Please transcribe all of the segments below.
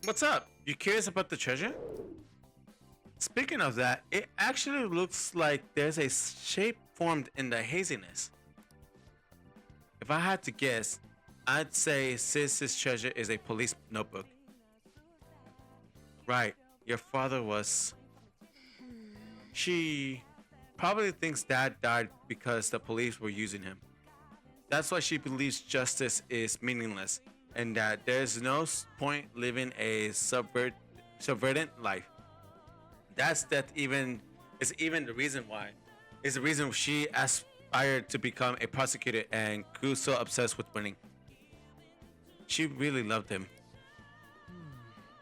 What's up? You curious about the treasure? Speaking of that, it actually looks like there's a shape formed in the haziness. If I had to guess, I'd say Sis's treasure is a police notebook. Right, your father was. She probably thinks dad died because the police were using him. That's why she believes justice is meaningless and that there's no point living a subverted life. That even is even the reason why. Is the reason she aspired to become a prosecutor and grew so obsessed with winning. She really loved him.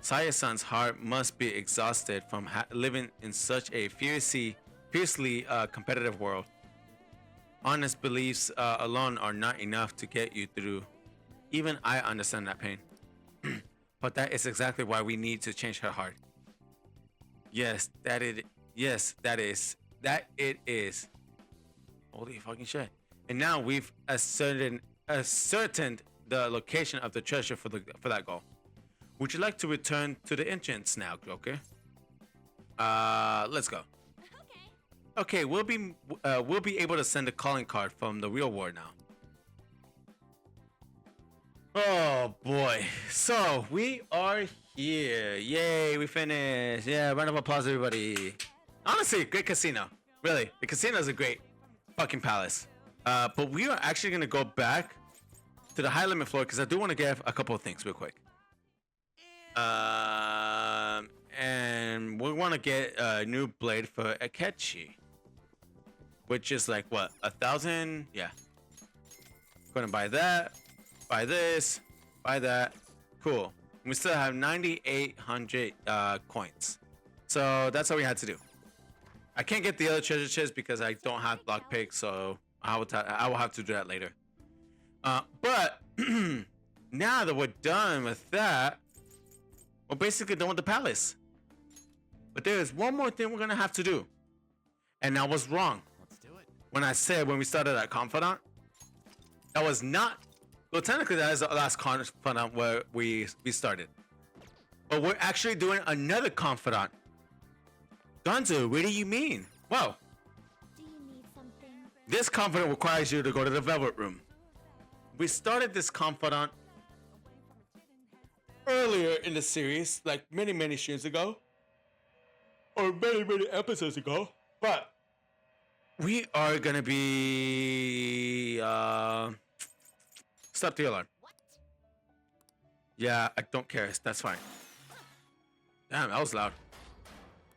Saya-san's heart must be exhausted from living in such a fiercely competitive world. Honest beliefs alone are not enough to get you through. Even I understand that pain. But that is exactly why we need to change her heart. Yes, that it. Yes, that is. That it is. Holy fucking shit! And now we've ascertained the location of the treasure for that goal. Would you like to return to the entrance now, Joker? Let's go. Okay, we'll be able to send a calling card from the real world now. Oh boy. So we are here. Yay, we finished. Yeah, round of applause everybody. Honestly, great casino. Really. The casino is a great fucking palace. But we are actually gonna go back to the high limit floor because I do want to get a couple of things real quick. And we want to get a new blade for Akechi. Which is like what, 1,000? Yeah. Gonna buy that, buy this, buy that. Cool. We still have 9,800 coins. So that's all we had to do. I can't get the other treasure chest because I don't have lockpick, so I will have to do that later. But now that we're done with that, we're basically done with the palace. But there is one more thing we're gonna have to do. And I was wrong. When I said when we started at Confidant, that was not. Well, technically that is the last Confidant where we started. But we're actually doing another Confidant. Gonzo, what do you mean? Well, Do you need something? this Confidant requires you to go to the Velvet Room. We started this Confidant earlier in the series, like many streams ago, or many episodes ago, but we are gonna be stop the alarm. Yeah, I don't care. That's fine. Damn, that was loud.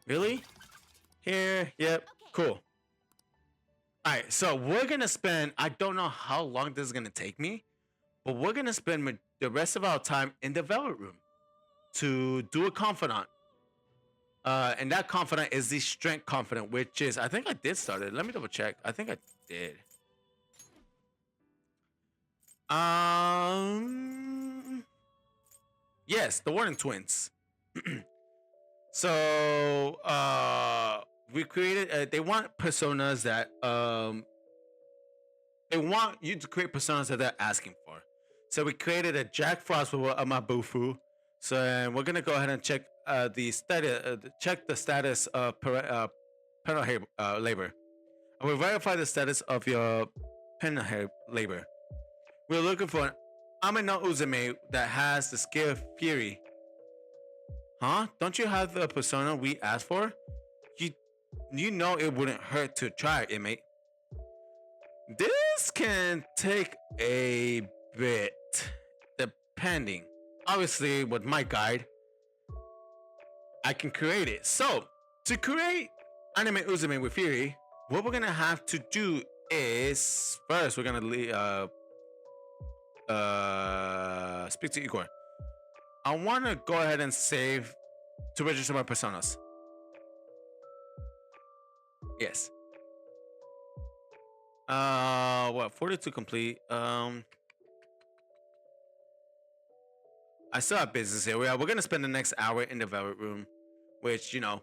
Really? Here, yep, cool. Alright, so we're gonna spend, I don't know how long this is gonna take me, but we're gonna spend the rest of our time in the Velvet Room to do a Confidant. And that Confidant is the Strength Confidant, which is, I think I did start it. Let me double check. I think I did. Yes, the Warning Twins. So, we created, they want personas that, they want you to create personas that they're asking for. So we created a Jack Frost with a Mabufu. So we're gonna go ahead and check the status of penal labor. And we'll verify the status of your penal labor. We're looking for an Amino Uzume that has the skill of Fury. Huh? Don't you have the persona we asked for? You know it wouldn't hurt to try it, mate. This can take a bit, depending. Obviously, with my guide, I can create it. So, to create Anime Uzume with Fury, what we're gonna have to do is first we're gonna speak to Igor. I want to go ahead and save to register my personas. Yes. What? 42 complete. I still have business here. We're gonna spend the next hour in the Velvet Room, which you know,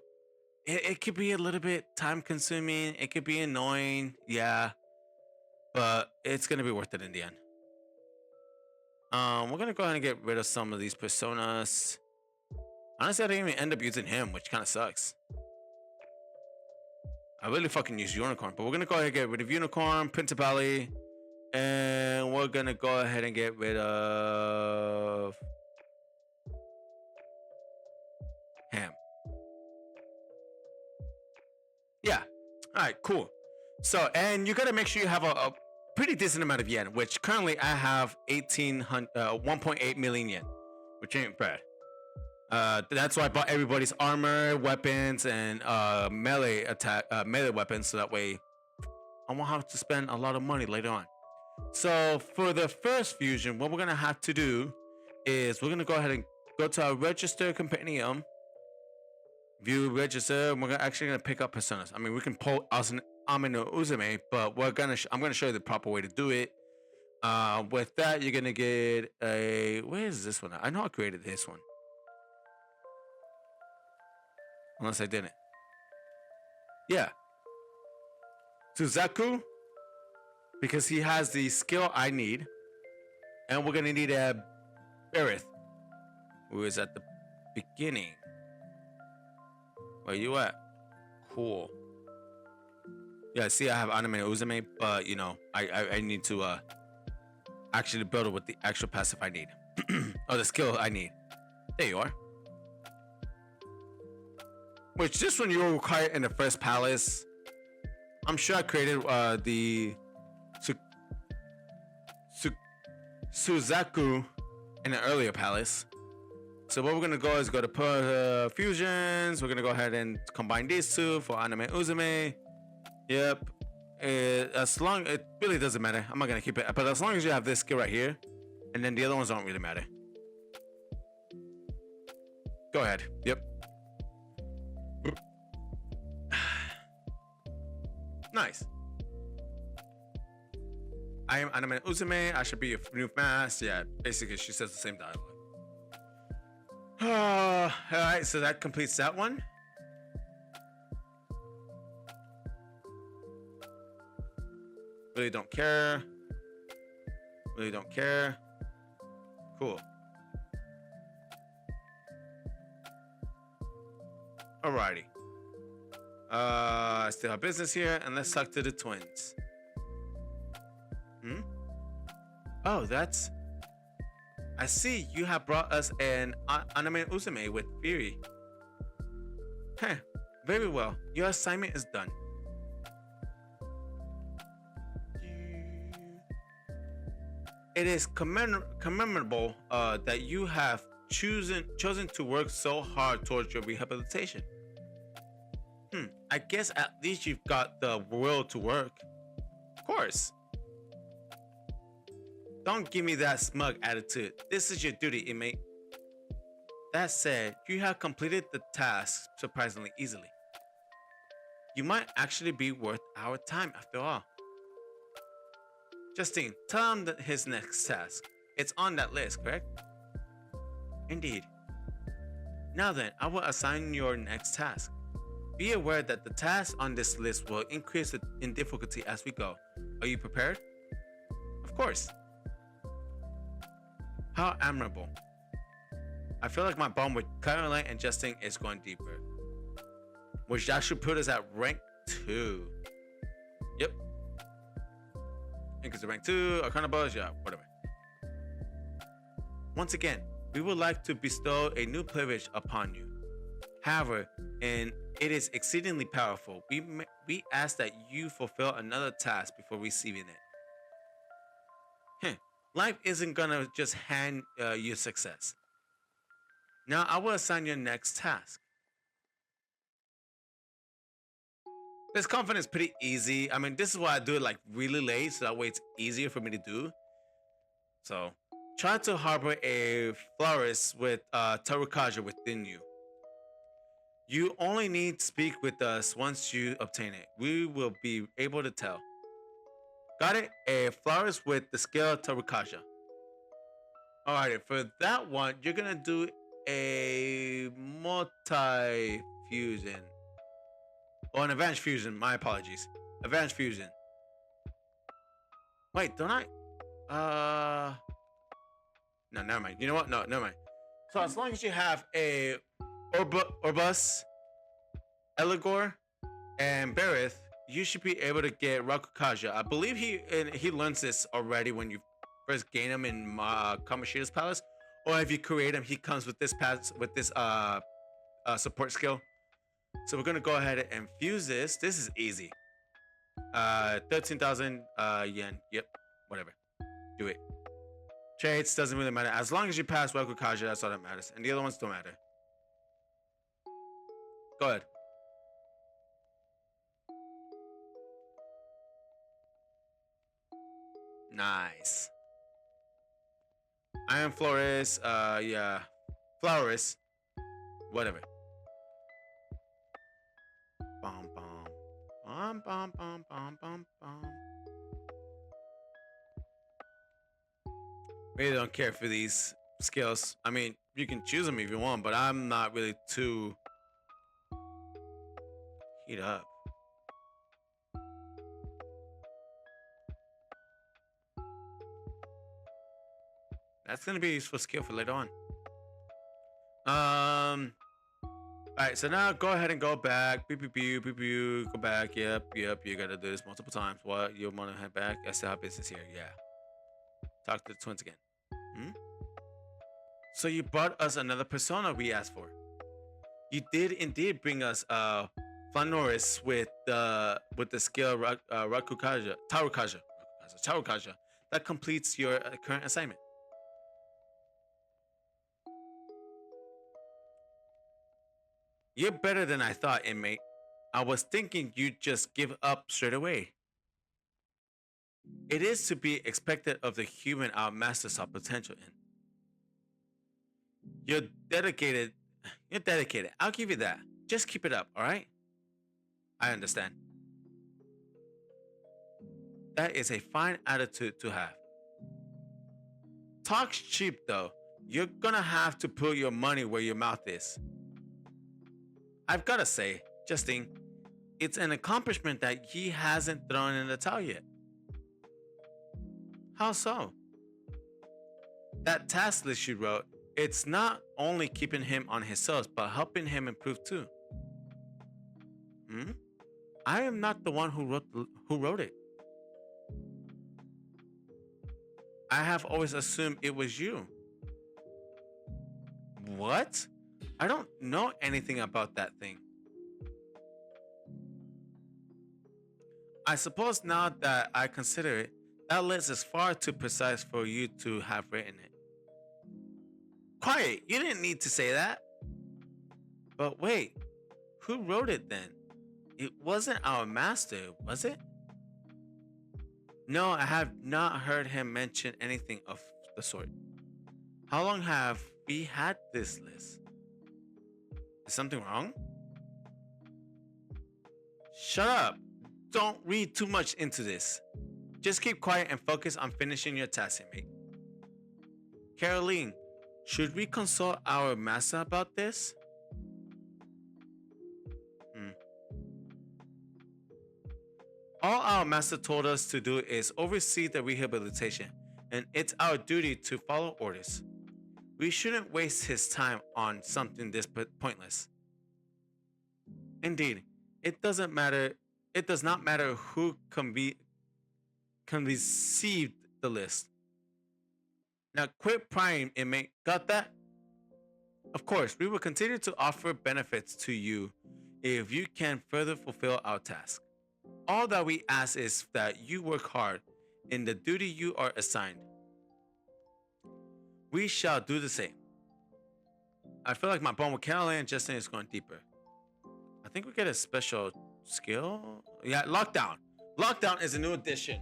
it could be a little bit time consuming. It could be annoying, yeah, but it's gonna be worth it in the end. We're gonna go ahead and get rid of some of these personas. Honestly, I didn't even end up using him, which kind of sucks. I really fucking use Unicorn, but we're gonna go ahead and get rid of Unicorn, Principali, and we're gonna go ahead and get rid of Ham. Yeah. All right, cool. So, and you gotta make sure you have a pretty decent amount of yen, which currently I have 1.8 million yen, which ain't bad. That's why I bought everybody's armor, weapons, and melee weapons, so that way I won't have to spend a lot of money later on. So for the first fusion, what we're gonna have to do is we're gonna go ahead and go to our register compendium, view register, and we're actually gonna pick up personas. I mean, we can pull Amino Uzume, but I'm gonna show you the proper way to do it. With that, you're gonna get a, where is this one? I know I created this one, unless I didn't. Yeah, Suzaku, because he has the skill I need, and we're gonna need a Berith, who is at the beginning. Where you at? Cool. Yeah, see, I have Anime Uzume, but you know, I need to actually build it with the actual passive I need, or the skill I need. There you are. Which this one you will require in the first palace. I'm sure I created the Suzaku in an earlier palace. So what we're gonna go is go to fusions. We're gonna go ahead and combine these two for Anime Uzume. Yep. As long, it really doesn't matter. I'm not gonna keep it, but as long as you have this skill right here, and then the other ones don't really matter. Go ahead. Yep. Nice. I am Anime Uzume. I should be a new mask. Yeah, basically she says the same dialogue. Alright, so that completes that one. Really don't care. Really don't care. Cool. Alrighty. I still have business here, and let's talk to the twins. Oh, that's... I see you have brought us an Anime Uzume with Fury. Heh, very well. Your assignment is done. It is commemorable that you have chosen to work so hard towards your rehabilitation. I guess at least you've got the will to work. Of course. Don't give me that smug attitude. This is your duty, inmate. That said, you have completed the task surprisingly easily. You might actually be worth our time after all. Justine, tell him his next task. It's on that list, correct? Indeed. Now then, I will assign your next task. Be aware that the tasks on this list will increase in difficulty as we go. Are you prepared? Of course. How admirable. I feel like my bond with Caroline and Justine is going deeper. Which that should put us at rank 2. Yep. Increase to rank 2, Arcana Buzz, yeah, whatever. Once again, we would like to bestow a new privilege upon you. However, and it is exceedingly powerful. We ask that you fulfill another task before receiving it. Life isn't gonna just hand you success. Now I will assign your next task. This confidence is pretty easy. I mean, this is why I do it like really late, so that way it's easier for me to do. So, try to harbor a florist with Tarukaja within you. You only need to speak with us once you obtain it. We will be able to tell. Got it? A florist with the skill Tarukaja. Alright, for that one, you're gonna do a multi-fusion. Or an advanced fusion, my apologies. Advanced fusion. Wait, don't I? No, never mind. You know what? No, never mind. So as long as you have a Orbus, Eligor, and Berith, you should be able to get Rakukaja. I believe he learns this already when you first gain him in Kamoshida's palace, or if you create him, he comes with this support skill. So we're gonna go ahead and fuse this. This is easy. 13,000 yen. Yep, whatever. Do it. Trades doesn't really matter as long as you pass Rakukaja. That's all that matters, and the other ones don't matter. Go ahead. Nice. Iron Florist, yeah. Florist. Whatever. Bum bum. Bum bum bum bum bum bum. Really don't care for these skills. I mean, you can choose them if you want, but I'm not really too heat up. That's gonna be a useful skill for later on. Alright, so now go ahead and go back. Beep beep beep beep beep. Go back. Yep. You gotta do this multiple times. What? You wanna head back? I still have business here. Yeah. Talk to the twins again. So you brought us another persona we asked for. You did indeed bring us Flanoris with the skill Rakukaja, Tarukaja that completes your current assignment. You're better than I thought, inmate. I was thinking you'd just give up straight away. It is to be expected of the human our master saw potential in. You're dedicated. You're dedicated. I'll give you that. Just keep it up, alright? I understand. That is a fine attitude to have. Talk's cheap though. You're gonna have to put your money where your mouth is. I've gotta say, Justine, it's an accomplishment that he hasn't thrown in the towel yet. How so? That task list you wrote, it's not only keeping him on his toes, but helping him improve too. I am not the one who wrote it. I have always assumed it was you. What? I don't know anything about that thing. I suppose now that I consider it, that list is far too precise for you to have written it. Quiet, you didn't need to say that. But wait, who wrote it then? It wasn't our master, was it? No, I have not heard him mention anything of the sort. How long have we had this list? Is something wrong? Shut up. Don't read too much into this. Just keep quiet and focus on finishing your task, mate. Caroline, should we consult our master about this? All our master told us to do is oversee the rehabilitation, and it's our duty to follow orders. We shouldn't waste his time on something this pointless. Indeed, it doesn't matter. It does not matter who can receive the list. Now quit prying, inmate. Got that? Of course, we will continue to offer benefits to you if you can further fulfill our task. All that we ask is that you work hard in the duty you are assigned. We shall do the same. I feel like my bond with Caroline and Justin is going deeper. I think we get a special skill. Yeah, Lockdown. Lockdown is a new addition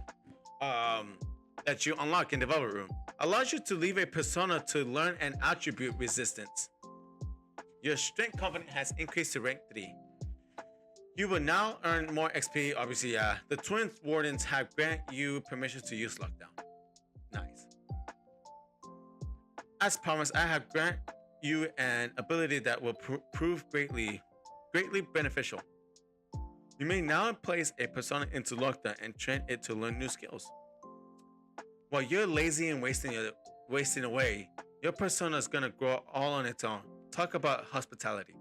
that you unlock in Development Room. Allows you to leave a persona to learn an attribute resistance. Your strength confidence has increased to rank 3. You will now earn more XP. Obviously, the Twin Wardens have granted you permission to use Lockdown. Nice. As promised, I have granted you an ability that will prove greatly beneficial. You may now place a persona into Lockdown and train it to learn new skills. While you're lazy and wasting away, your persona is gonna grow all on its own. talk about hospitality.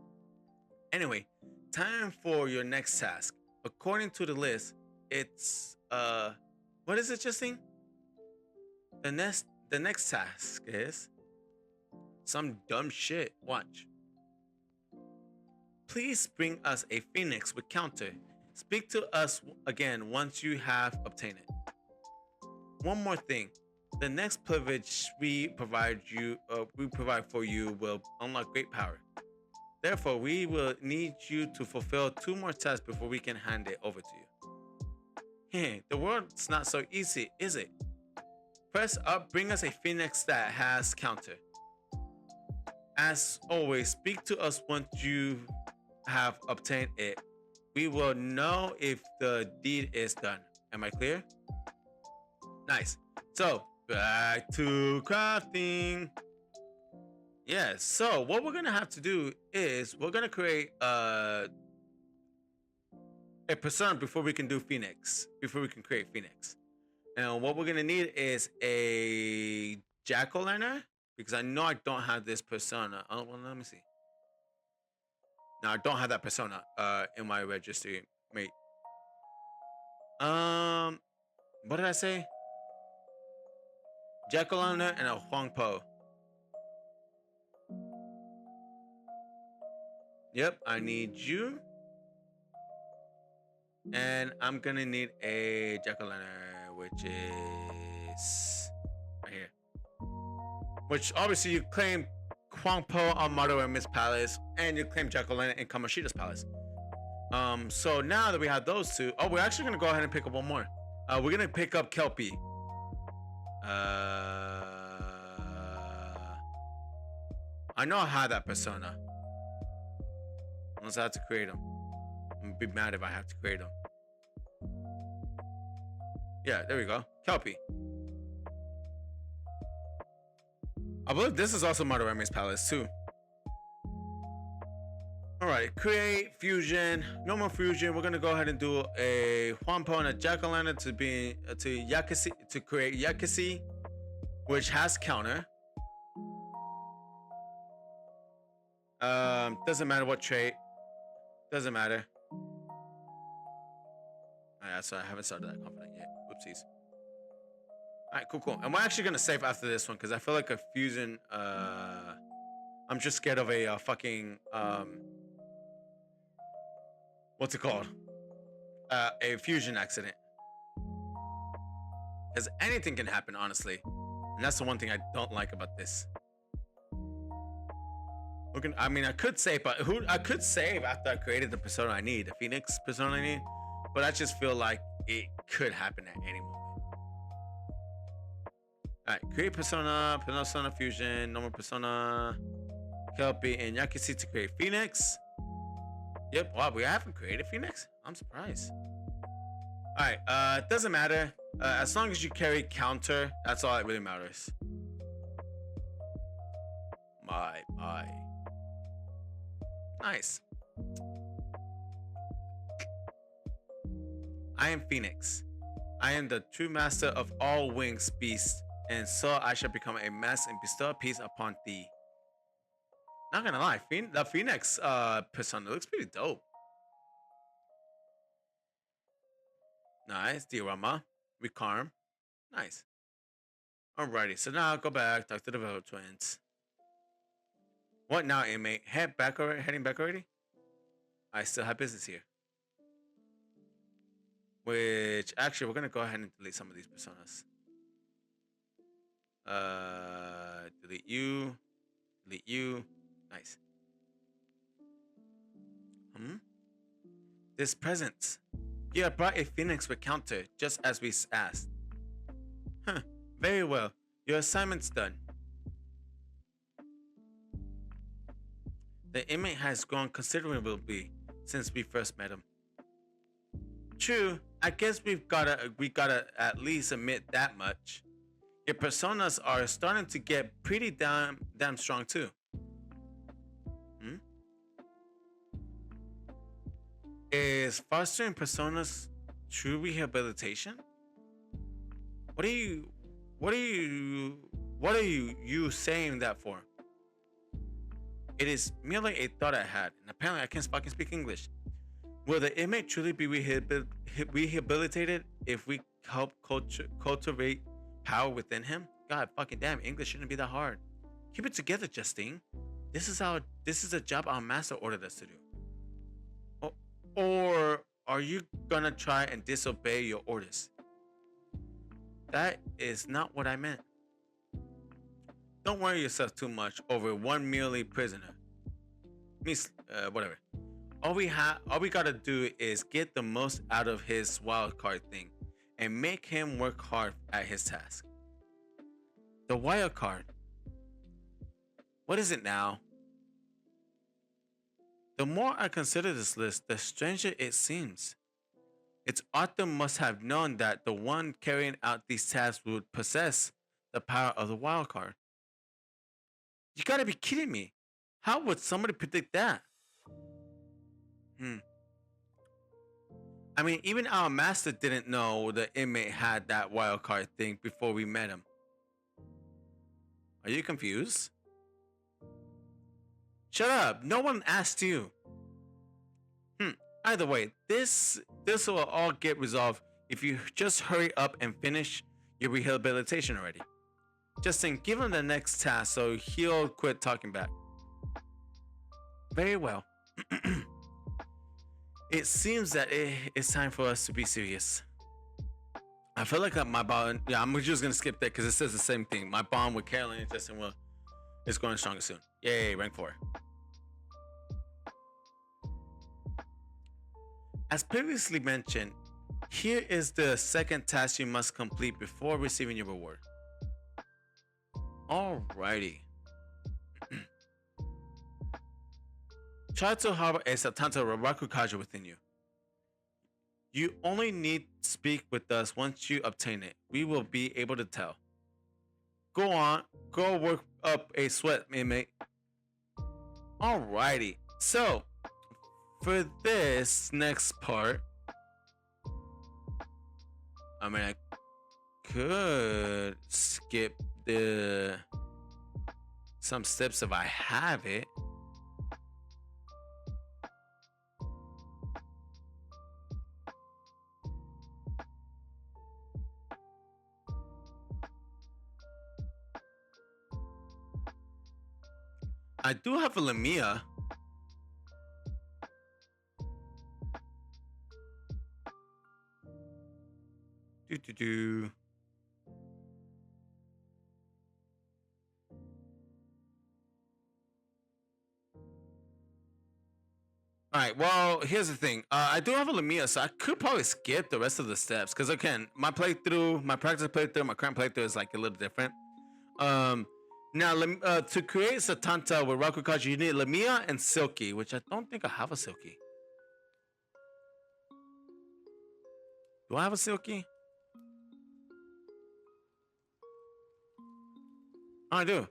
Anyway, time for your next task. According to the list, it's what is it, Justine? The next task is some dumb shit. Watch. Please bring us a phoenix with counter. Speak to us again once you have obtained it. One more thing. The next privilege we provide for you will unlock great power. Therefore, we will need you to fulfill 2 more tests before we can hand it over to you. Hey, the world's not so easy, is it? Press up, bring us a phoenix that has counter. As always, speak to us once you have obtained it. We will know if the deed is done. Am I clear? Nice. So, back to crafting. Yeah, so what we're gonna have to do is we're gonna create a persona before we can do Phoenix. Before we can create Phoenix. And what we're gonna need is a jack-o'-lantern, because I know I don't have this persona. Oh, well, let me see. No, I don't have that persona in my registry, mate. What did I say? Jack-o'-lantern and a Huang Po. Yep, I need you. And I'm gonna need a jack-o'-lantern, which is right here. Which obviously you claim Huang Po on Mario Miss Palace, and you claim jack-o'-lantern in Kamoshida's Palace. So now that we have those two, we're actually gonna go ahead and pick up one more. We're gonna pick up Kelpie. I know I have that persona. Unless I have to create them. I'm gonna be mad if I have to create them. Yeah, there we go. Kelpie. I believe this is also Madarame's Palace too. Alright, create fusion. No more fusion. We're gonna go ahead and do a Huanpo and a Jack-o'-lantern to create Yakasi, which has counter. Doesn't matter what trait. Doesn't matter. Alright, so I haven't started that confident yet. Whoopsies. Alright, cool. And we're actually gonna save after this one because I feel like a fusion. I'm just scared of a fucking what's it called? A fusion accident. Because anything can happen, honestly, and that's the one thing I don't like about this. I mean, I could save, but I could save after I created the persona I need, the Phoenix persona I need. But I just feel like it could happen at any moment. Alright, create persona fusion, normal persona, Kelpie, and Yakisi to create Phoenix. Yep, wow, we haven't created Phoenix? I'm surprised. Alright, doesn't matter. As long as you carry counter, that's all that really matters. My. Nice. I am Phoenix. I am the true master of all wings beasts, and so I shall become a mass and bestow peace upon thee. Not gonna lie, the Phoenix persona looks pretty dope. Nice, diorama, recarm, nice. Alrighty, so now I'll go back, talk to the Village Twins. What now, inmate? Heading back already? I still have business here. Which, actually, we're gonna go ahead and delete some of these personas. Delete you. Nice. This present. You have brought a phoenix with counter, just as we asked. Huh, very well. Your assignment's done. The inmate has grown considerably since we first met him. True, I guess we gotta at least admit that much. Your personas are starting to get pretty damn strong too. Is fostering personas true rehabilitation? What are you saying that for? It is merely a thought I had, and apparently I can't fucking speak English. Will the inmate truly be rehabilitated if we help cultivate power within him? God fucking damn, English shouldn't be that hard. Keep it together, Justine. This is a job our master ordered us to do. Or are you gonna try and disobey your orders? That is not what I meant. Don't worry yourself too much over one merely prisoner. Whatever. All we gotta do is get the most out of his wild card thing and make him work hard at his task. The wild card. What is it now? The more I consider this list, the stranger it seems. Its author must have known that the one carrying out these tasks would possess the power of the wild card. You gotta be kidding me. How would somebody predict that? I mean, even our master didn't know the inmate had that wild card thing before we met him. Are you confused? Shut up! No one asked you. Either way, this will all get resolved if you just hurry up and finish your rehabilitation already. Justin, give him the next task so he'll quit talking back. Very well. It seems that it's time for us to be serious. I feel like my bond. Yeah, I'm just gonna skip that because it says the same thing. My bond with Caroline and Justin is growing stronger soon. Yay, rank 4. As previously mentioned, here is the second task you must complete before receiving your reward. Alrighty. Try to harbor a Satanta Rakukaja within you. You only need to speak with us once you obtain it. We will be able to tell. Go on, go work up a sweat, inmate. Alrighty. So, for this next part, I mean, I could skip some steps if I have it. I do have a Lamia. Do. All right. Well, here's the thing. I do have a Lamia, so I could probably skip the rest of the steps because again, my practice playthrough, my current playthrough is like a little different. Now, to create Satanta with Rakukaji, you need Lamia and Silky, which I don't think I have a Silky. Do I have a Silky? Oh, I do.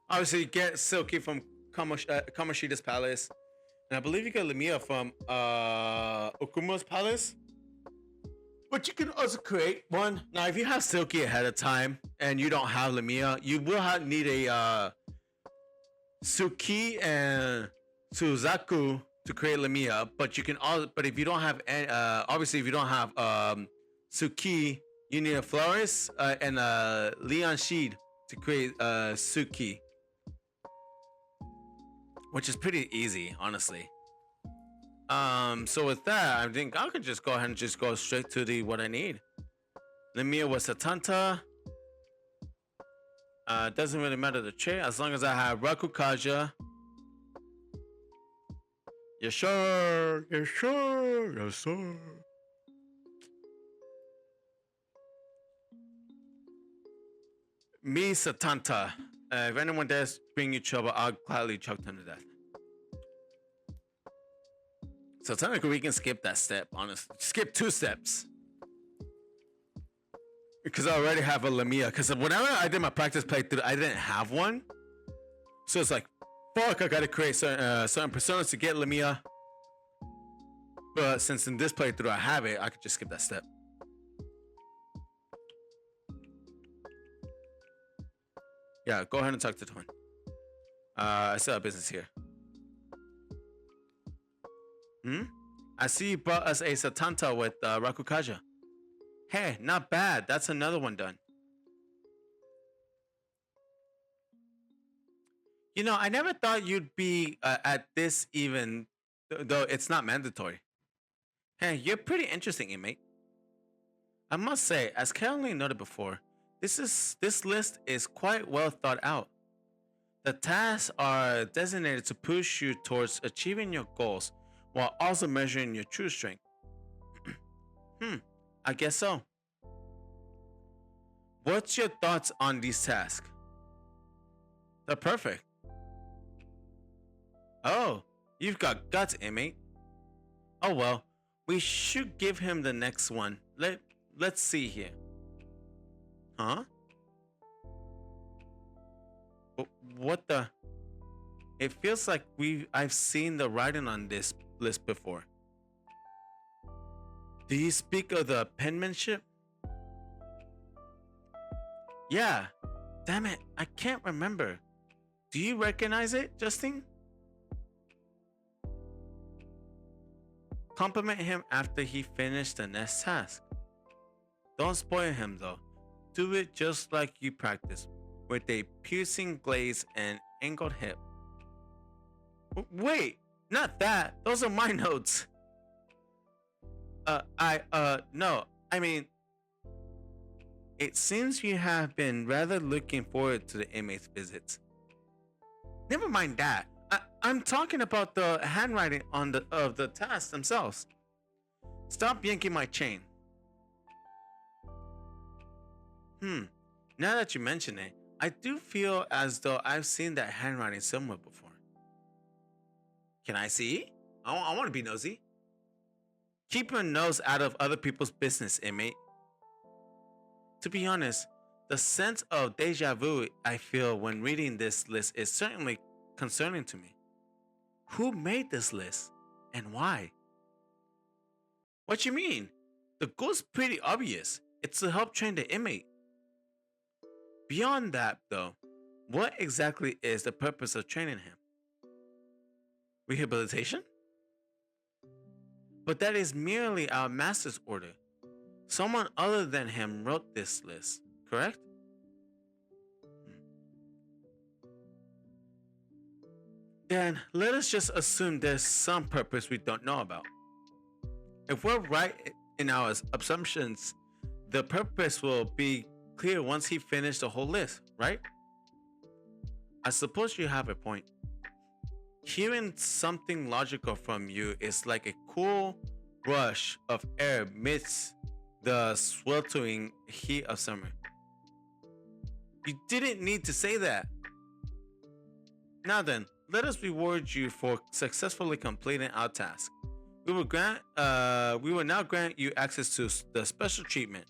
Obviously, you get Silky from Kamoshida's palace. And I believe you get Lamia from Okuma's palace. But you can also create one. Now, if you have Silky ahead of time and you don't have Lamia, you will need a Suki and Suzaku to create Lamia. But you can also, but if you don't have, obviously, if you don't have Suki, you need a Flores and a Leon Sheed to create Suki, which is pretty easy, honestly. So with that, I think I could just go ahead and just go straight to what I need. Lamia was Satanta. Doesn't really matter the trait as long as I have Rakukaja. Yes, sir. Yes, sir. Yes, sir. Me, Satanta. If anyone dares bring you trouble, I'll gladly choke them to death. So technically we can skip that step, honestly. Skip 2 steps. Because I already have a Lamia. Because whenever I did my practice playthrough, I didn't have one. So it's like, fuck, I gotta create certain personas to get Lamia. But since in this playthrough I have it, I could just skip that step. Yeah, go ahead and talk to Twin. I still have business here. Hmm? I see you brought us a Satanta with Rakukaja. Hey, not bad. That's another one done. You know, I never thought you'd be at this even, though it's not mandatory. Hey, you're pretty interesting, inmate. I must say, as Caroline noted before, this list is quite well thought out. The tasks are designated to push you towards achieving your goals while also measuring your true strength. Hmm, I guess so. What's your thoughts on these tasks? They're perfect. Oh, you've got guts, inmate. Oh well, we should give him the next one. Let's see here. Huh? What the? It feels like I've seen the writing on this list before. Do you speak of the penmanship? Yeah. Damn it, I can't remember. Do you recognize it, Justine? Compliment him after he finished the next task. Don't spoil him though. Do it just like you practice, with a piercing glaze and angled hip. Wait, not that. Those are my notes. No. I mean, it seems you have been rather looking forward to the inmate's visits. Never mind that. I'm talking about the handwriting on the tasks themselves. Stop yanking my chain. Now that you mention it, I do feel as though I've seen that handwriting somewhere before. Can I see? I want to be nosy. Keep your nose out of other people's business, inmate. To be honest, the sense of deja vu I feel when reading this list is certainly concerning to me. Who made this list and why? What you mean? The goal's pretty obvious. It's to help train the inmate. Beyond that, though, what exactly is the purpose of training him? Rehabilitation? But that is merely our master's order. Someone other than him wrote this list, correct? Then let us just assume there's some purpose we don't know about. If we're right in our assumptions, the purpose will be clear once he finished the whole list, right? I suppose you have a point. Hearing something logical from you is like a cool rush of air amidst the sweltering heat of summer. You didn't need to say that. Now then, let us reward you for successfully completing our task. We will now grant you access to the special treatment.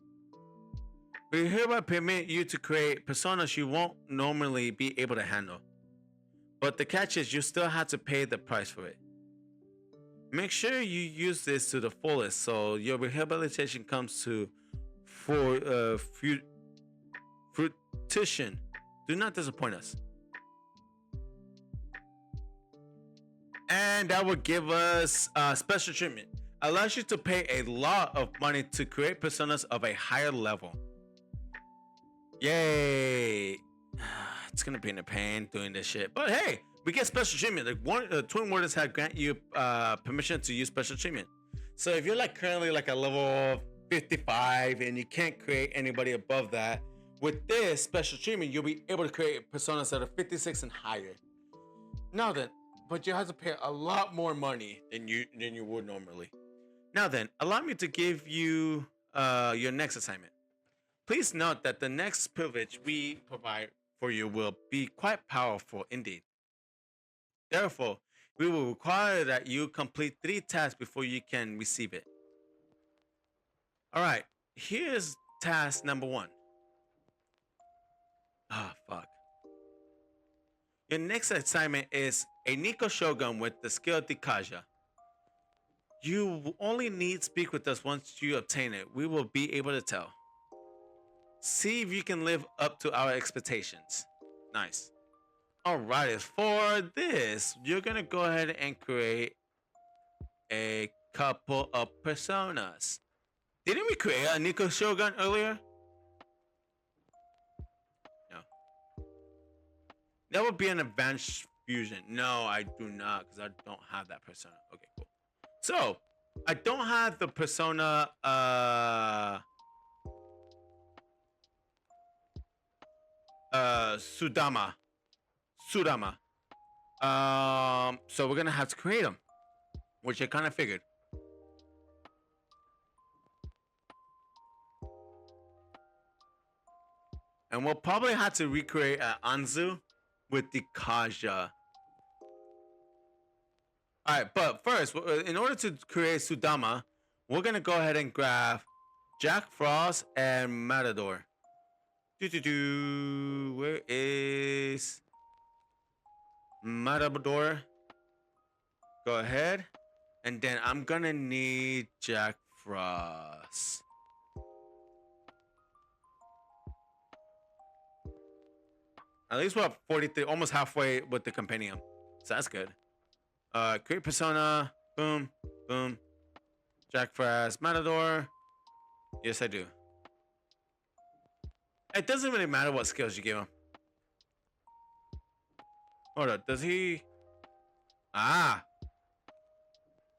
We hereby permit you to create personas you won't normally be able to handle. But the catch is you still have to pay the price for it. Make sure you use this to the fullest so your rehabilitation comes to fruition. Do not disappoint us. And that will give us special treatment. Allows you to pay a lot of money to create personas of a higher level. Yay! It's gonna be in a pain doing this shit. But hey, we get special treatment. The Twin Wardens had grant you permission to use special treatment. So if you're like currently like a level 55 and you can't create anybody above that, with this special treatment, you'll be able to create personas that are 56 and higher. Now then, but you have to pay a lot more money than you would normally. Now then, allow me to give you your next assignment. Please note that the next privilege we provide for you will be quite powerful indeed. Therefore, we will require that you complete 3 tasks before you can receive it. Alright, here's task number 1. Fuck. Your next assignment is a Nico Shogun with the skill Dikaja. You only need speak with us once you obtain it. We will be able to tell. See if you can live up to our expectations. Nice. Alright, for this, you're gonna go ahead and create a couple of personas. Didn't we create a Nico Shogun earlier? No. That would be an advanced fusion. No, I do not, because I don't have that persona. Okay, cool. So, I don't have the persona Sudama. Sudama. So we're gonna have to create them, which I kind of figured. And we'll probably have to recreate Anzu with the Kaja. Alright, but first, in order to create Sudama, we're gonna go ahead and grab Jack Frost and Matador. Where is Matador? Go ahead. And then I'm gonna need Jack Frost. At least we're up 43, almost halfway with the compendium. So that's good. Create persona. Boom. Boom. Jack Frost. Matador. Yes, I do. It doesn't really matter what skills you give him. Hold up. Does he... Ah.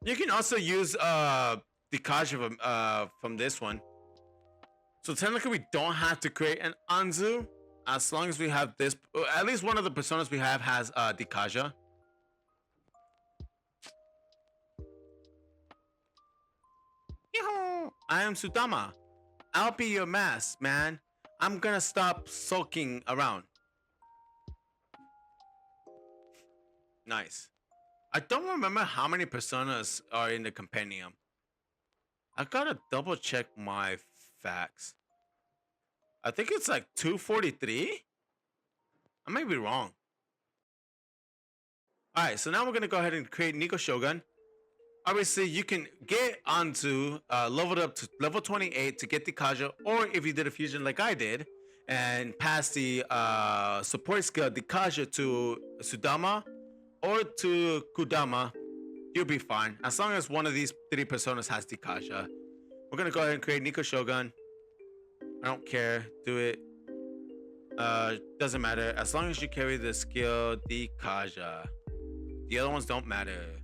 You can also use the Kaja from this one. So technically we don't have to create an Anzu. As long as we have this, at least one of the personas we have has Dikaja. I am Sudama. I'll be your mask, man. I'm gonna stop sulking around. Nice. I don't remember how many personas are in the compendium. I gotta double check my facts. I think it's like 243. I may be wrong. Alright, so now we're gonna go ahead and create Nico Shogun. Obviously, you can get onto leveled up to level 28 to get the Kaja, or if you did a fusion like I did and pass the support skill the Kaja to Sudama or to Kudama, you'll be fine. As long as one of these three personas has the Kaja. We're gonna go ahead and create Nico Shogun. I don't care. Do it. Doesn't matter. As long as you carry the skill the Kaja. The other ones don't matter.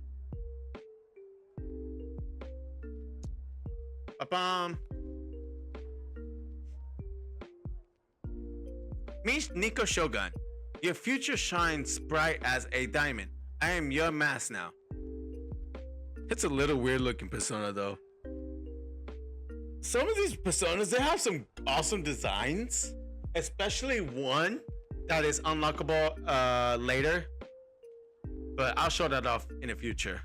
Ba-bum. Meet Nico Shogun. Your future shines bright as a diamond. I am your mask now. It's a little weird looking persona though. Some of these personas, they have some awesome designs. Especially one that is unlockable later. But I'll show that off in the future.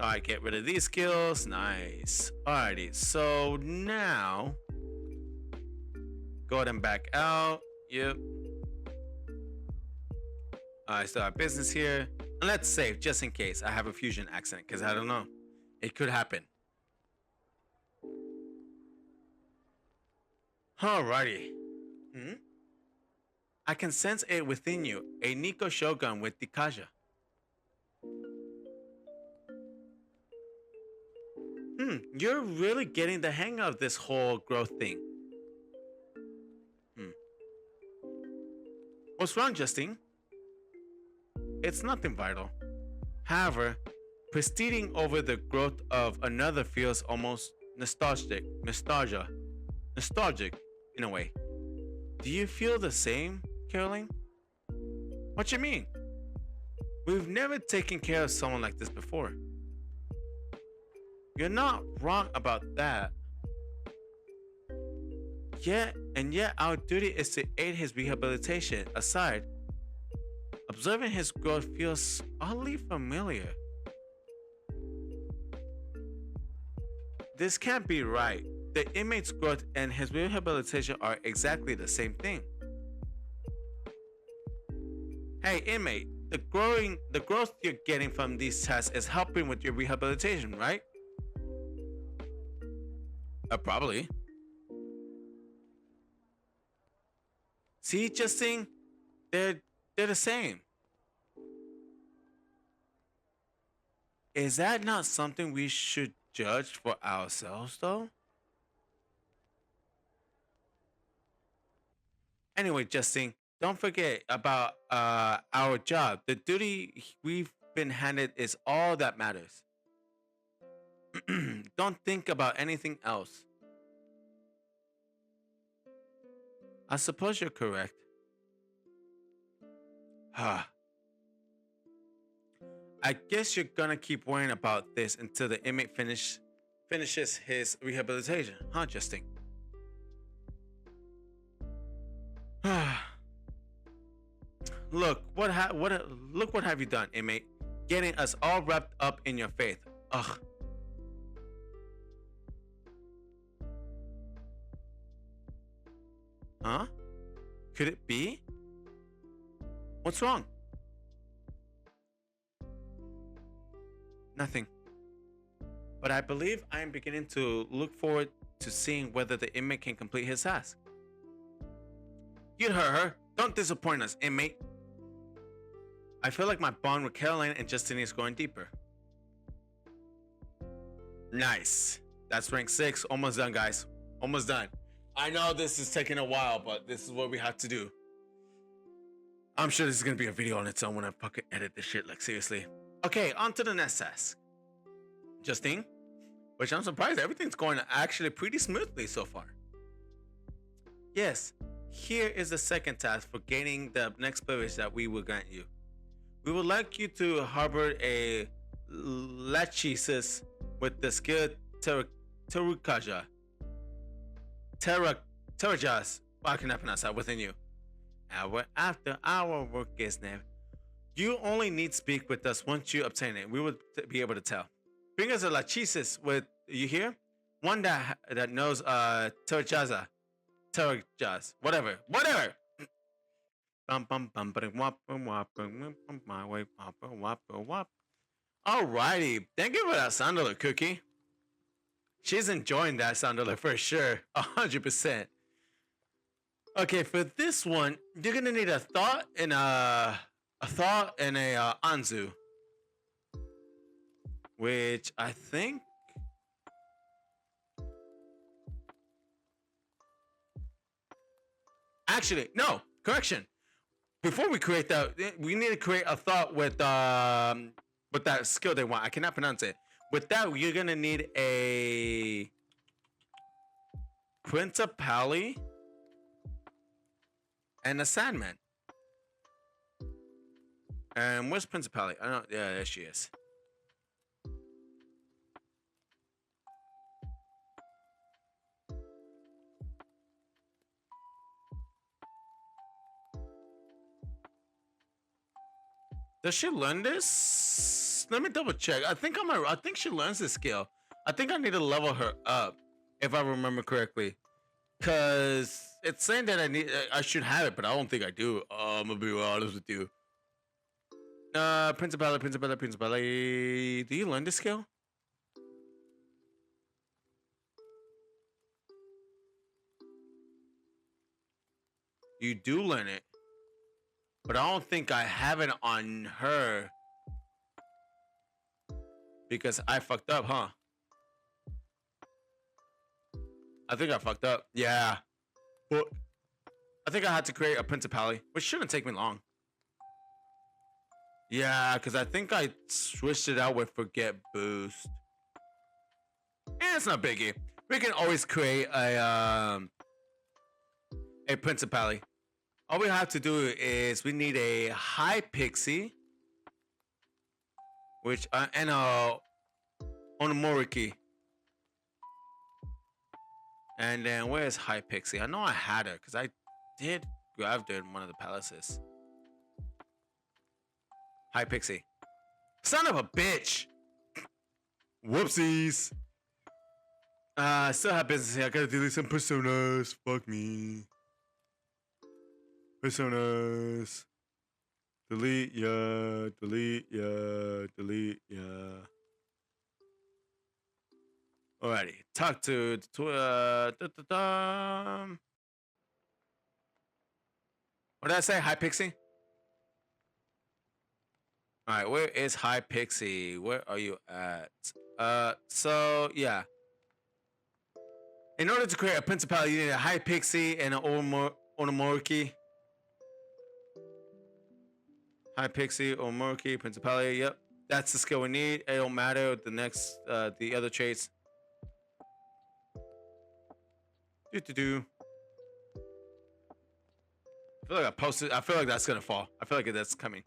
Alright, get rid of these skills. Nice. Alrighty, so now go ahead and back out. Yep. I still have business here. And let's save just in case I have a fusion accident, because I don't know. It could happen. Alrighty. I can sense it within you. A Nico Shogun with the Kaja. You're really getting the hang of this whole growth thing. What's wrong, Justine? It's nothing vital. However, proceeding over the growth of another feels almost nostalgic in a way. Do you feel the same, Caroline? What you mean? We've never taken care of someone like this before. You're not wrong about that. Yet our duty is to aid his rehabilitation. Aside, observing his growth feels oddly familiar. This can't be right. The inmate's growth and his rehabilitation are exactly the same thing. Hey, inmate, the growth you're getting from these tests is helping with your rehabilitation, right? Probably. See, Justine, they're the same. Is that not something we should judge for ourselves, though? Anyway, Justin, don't forget about our job. The duty we've been handed is all that matters. Don't think about anything else. I suppose you're correct. I guess you're gonna keep worrying about this until the inmate finishes his rehabilitation, huh, Justin? Look, look what have you done, inmate? Getting us all wrapped up in your faith. Ugh. Huh? Could it be? What's wrong? Nothing. But I believe I am beginning to look forward to seeing whether the inmate can complete his task. You heard her. Don't disappoint us, inmate. I feel like my bond with Caroline and Justine is going deeper. Nice. That's rank 6. Almost done, guys. Almost done. I know this is taking a while, but this is what we have to do. I'm sure this is going to be a video on its own when I fucking edit this shit, like seriously. Okay, on to the next task. Justine, which I'm surprised everything's going actually pretty smoothly so far. Yes, here is the second task for gaining the next privilege that we will grant you. We would like you to harbor a lachesis with the skill Terukaja. Terajas, I cannot pronounce that, within you. Hour after our work is done, you only need speak with us once you obtain it. We will be able to tell. Bring us a lachesis with, you hear? One that knows Terajas, whatever. Alrighty, thank you for that sound alert, Cookie. She's enjoying that sound alert for sure, 100%. Okay, for this one, you're gonna need a thought and a anzu, which I think. Actually, no, correction. Before we create that, we need to create a thought with that skill they want. I cannot pronounce it. With that, you're gonna need a principality and a Sandman. And where's Principality? I don't. Yeah, there she is. Does she learn this? Let me double check. I think she learns this skill. I think I need to level her up, if I remember correctly. Cause it's saying that I should have it, but I don't think I do. I'm gonna be real honest with you. Principality. Do you learn this skill? You do learn it, but I don't think I have it on her because I fucked up, huh? I think I fucked up. Yeah. But I think I had to create a principality, which shouldn't take me long. Yeah, because I think I switched it out with forget boost. And it's not biggie. We can always create a principality. All we have to do is we need a high pixie, which and a onomoriki. And then where's High Pixie? I know I had her because I did grab her in one of the palaces. High Pixie. Son of a bitch! Whoopsies! I still have business here. I gotta delete some personas. Fuck me. Personas. Delete ya. Alrighty, talk to what did I say? Hi, Pixie. All right, where is High Pixie? Where are you at? So yeah. In order to create a principality, you need a High Pixie and an Onomoriki. High Pixie, Onomoriki, Principality. Yep, that's the skill we need. It don't matter the next, the other traits. Do. I feel like I posted. I feel like that's gonna fall. I feel like that's coming.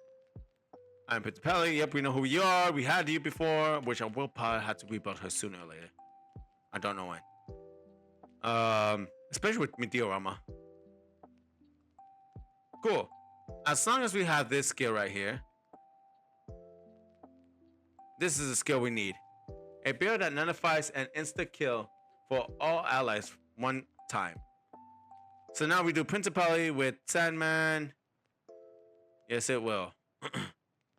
I'm Principality. Yep, we know who you are. We had you before, which I will probably have to rebuild her sooner or later. I don't know when. Especially with Meteorama. Cool. As long as we have this skill right here, this is the skill we need. A build that nullifies an instant kill for all allies one time. So now we do Principality with Sandman. Yes, it will.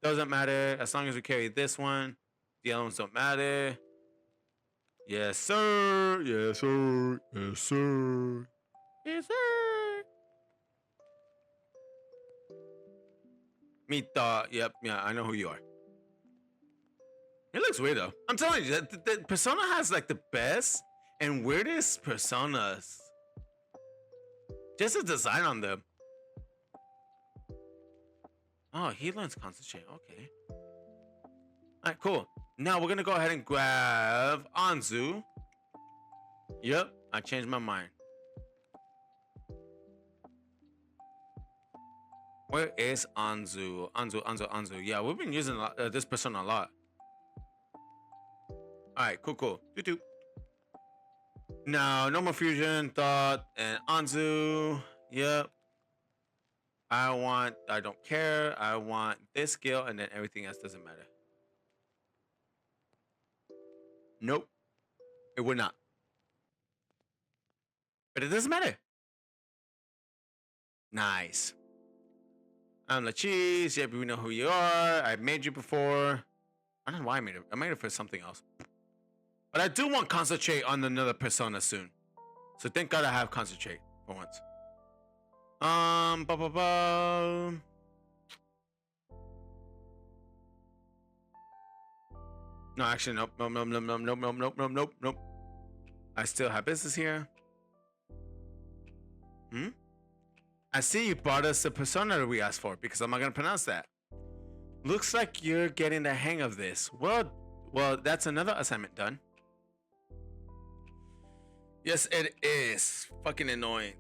Doesn't matter as long as we carry this one. The other ones don't matter. Yes, sir. Yes, sir. Yes, sir. Yes, sir. Mita. Yep. Yeah, I know who you are. It looks weird though. I'm telling you, the Persona has like the best and weirdest personas. Just the design on them. Oh, he learns concentrate. Okay. Alright, cool. Now we're gonna go ahead and grab Anzu. Yep, I changed my mind. Where is Anzu? Anzu. Yeah, we've been using this persona a lot. Alright, cool. Doo-doo. Now, normal fusion, thought, and Anzu. Yep. I don't care. I want this skill, and then everything else doesn't matter. Nope. It would not. But it doesn't matter. Nice. I'm the cheese. Yep, we know who you are. I made you before. I don't know why I made it. I made it for something else. But I do want concentrate on another persona soon. So thank God I have concentrate for once. No, actually, nope. I still have business here. I see you brought us the persona that we asked for because I'm not gonna pronounce that. Looks like you're getting the hang of this. Well, that's another assignment done. Yes, it is. Fucking annoying.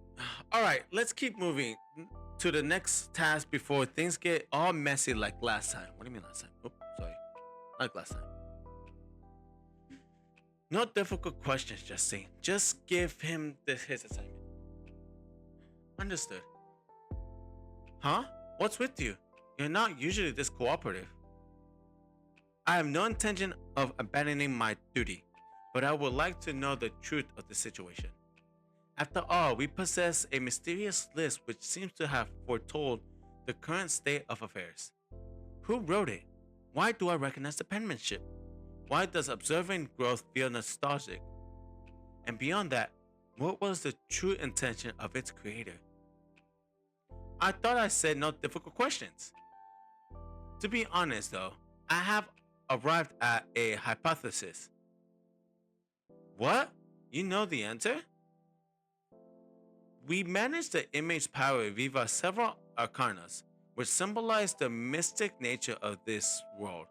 Alright, let's keep moving to the next task before things get all messy like last time. What do you mean last time? Oh, sorry. Like last time. No difficult questions, Justine. Just give him his assignment. Understood. Huh? What's with you? You're not usually this cooperative. I have no intention of abandoning my duty, but I would like to know the truth of the situation. After all, we possess a mysterious list which seems to have foretold the current state of affairs. Who wrote it? Why do I recognize the penmanship? Why does observing growth feel nostalgic? And beyond that, what was the true intention of its creator? I thought I said no difficult questions. To be honest though, I have arrived at a hypothesis. What? You know the answer? We managed the image power via several arcanas, which symbolize the mystic nature of this world.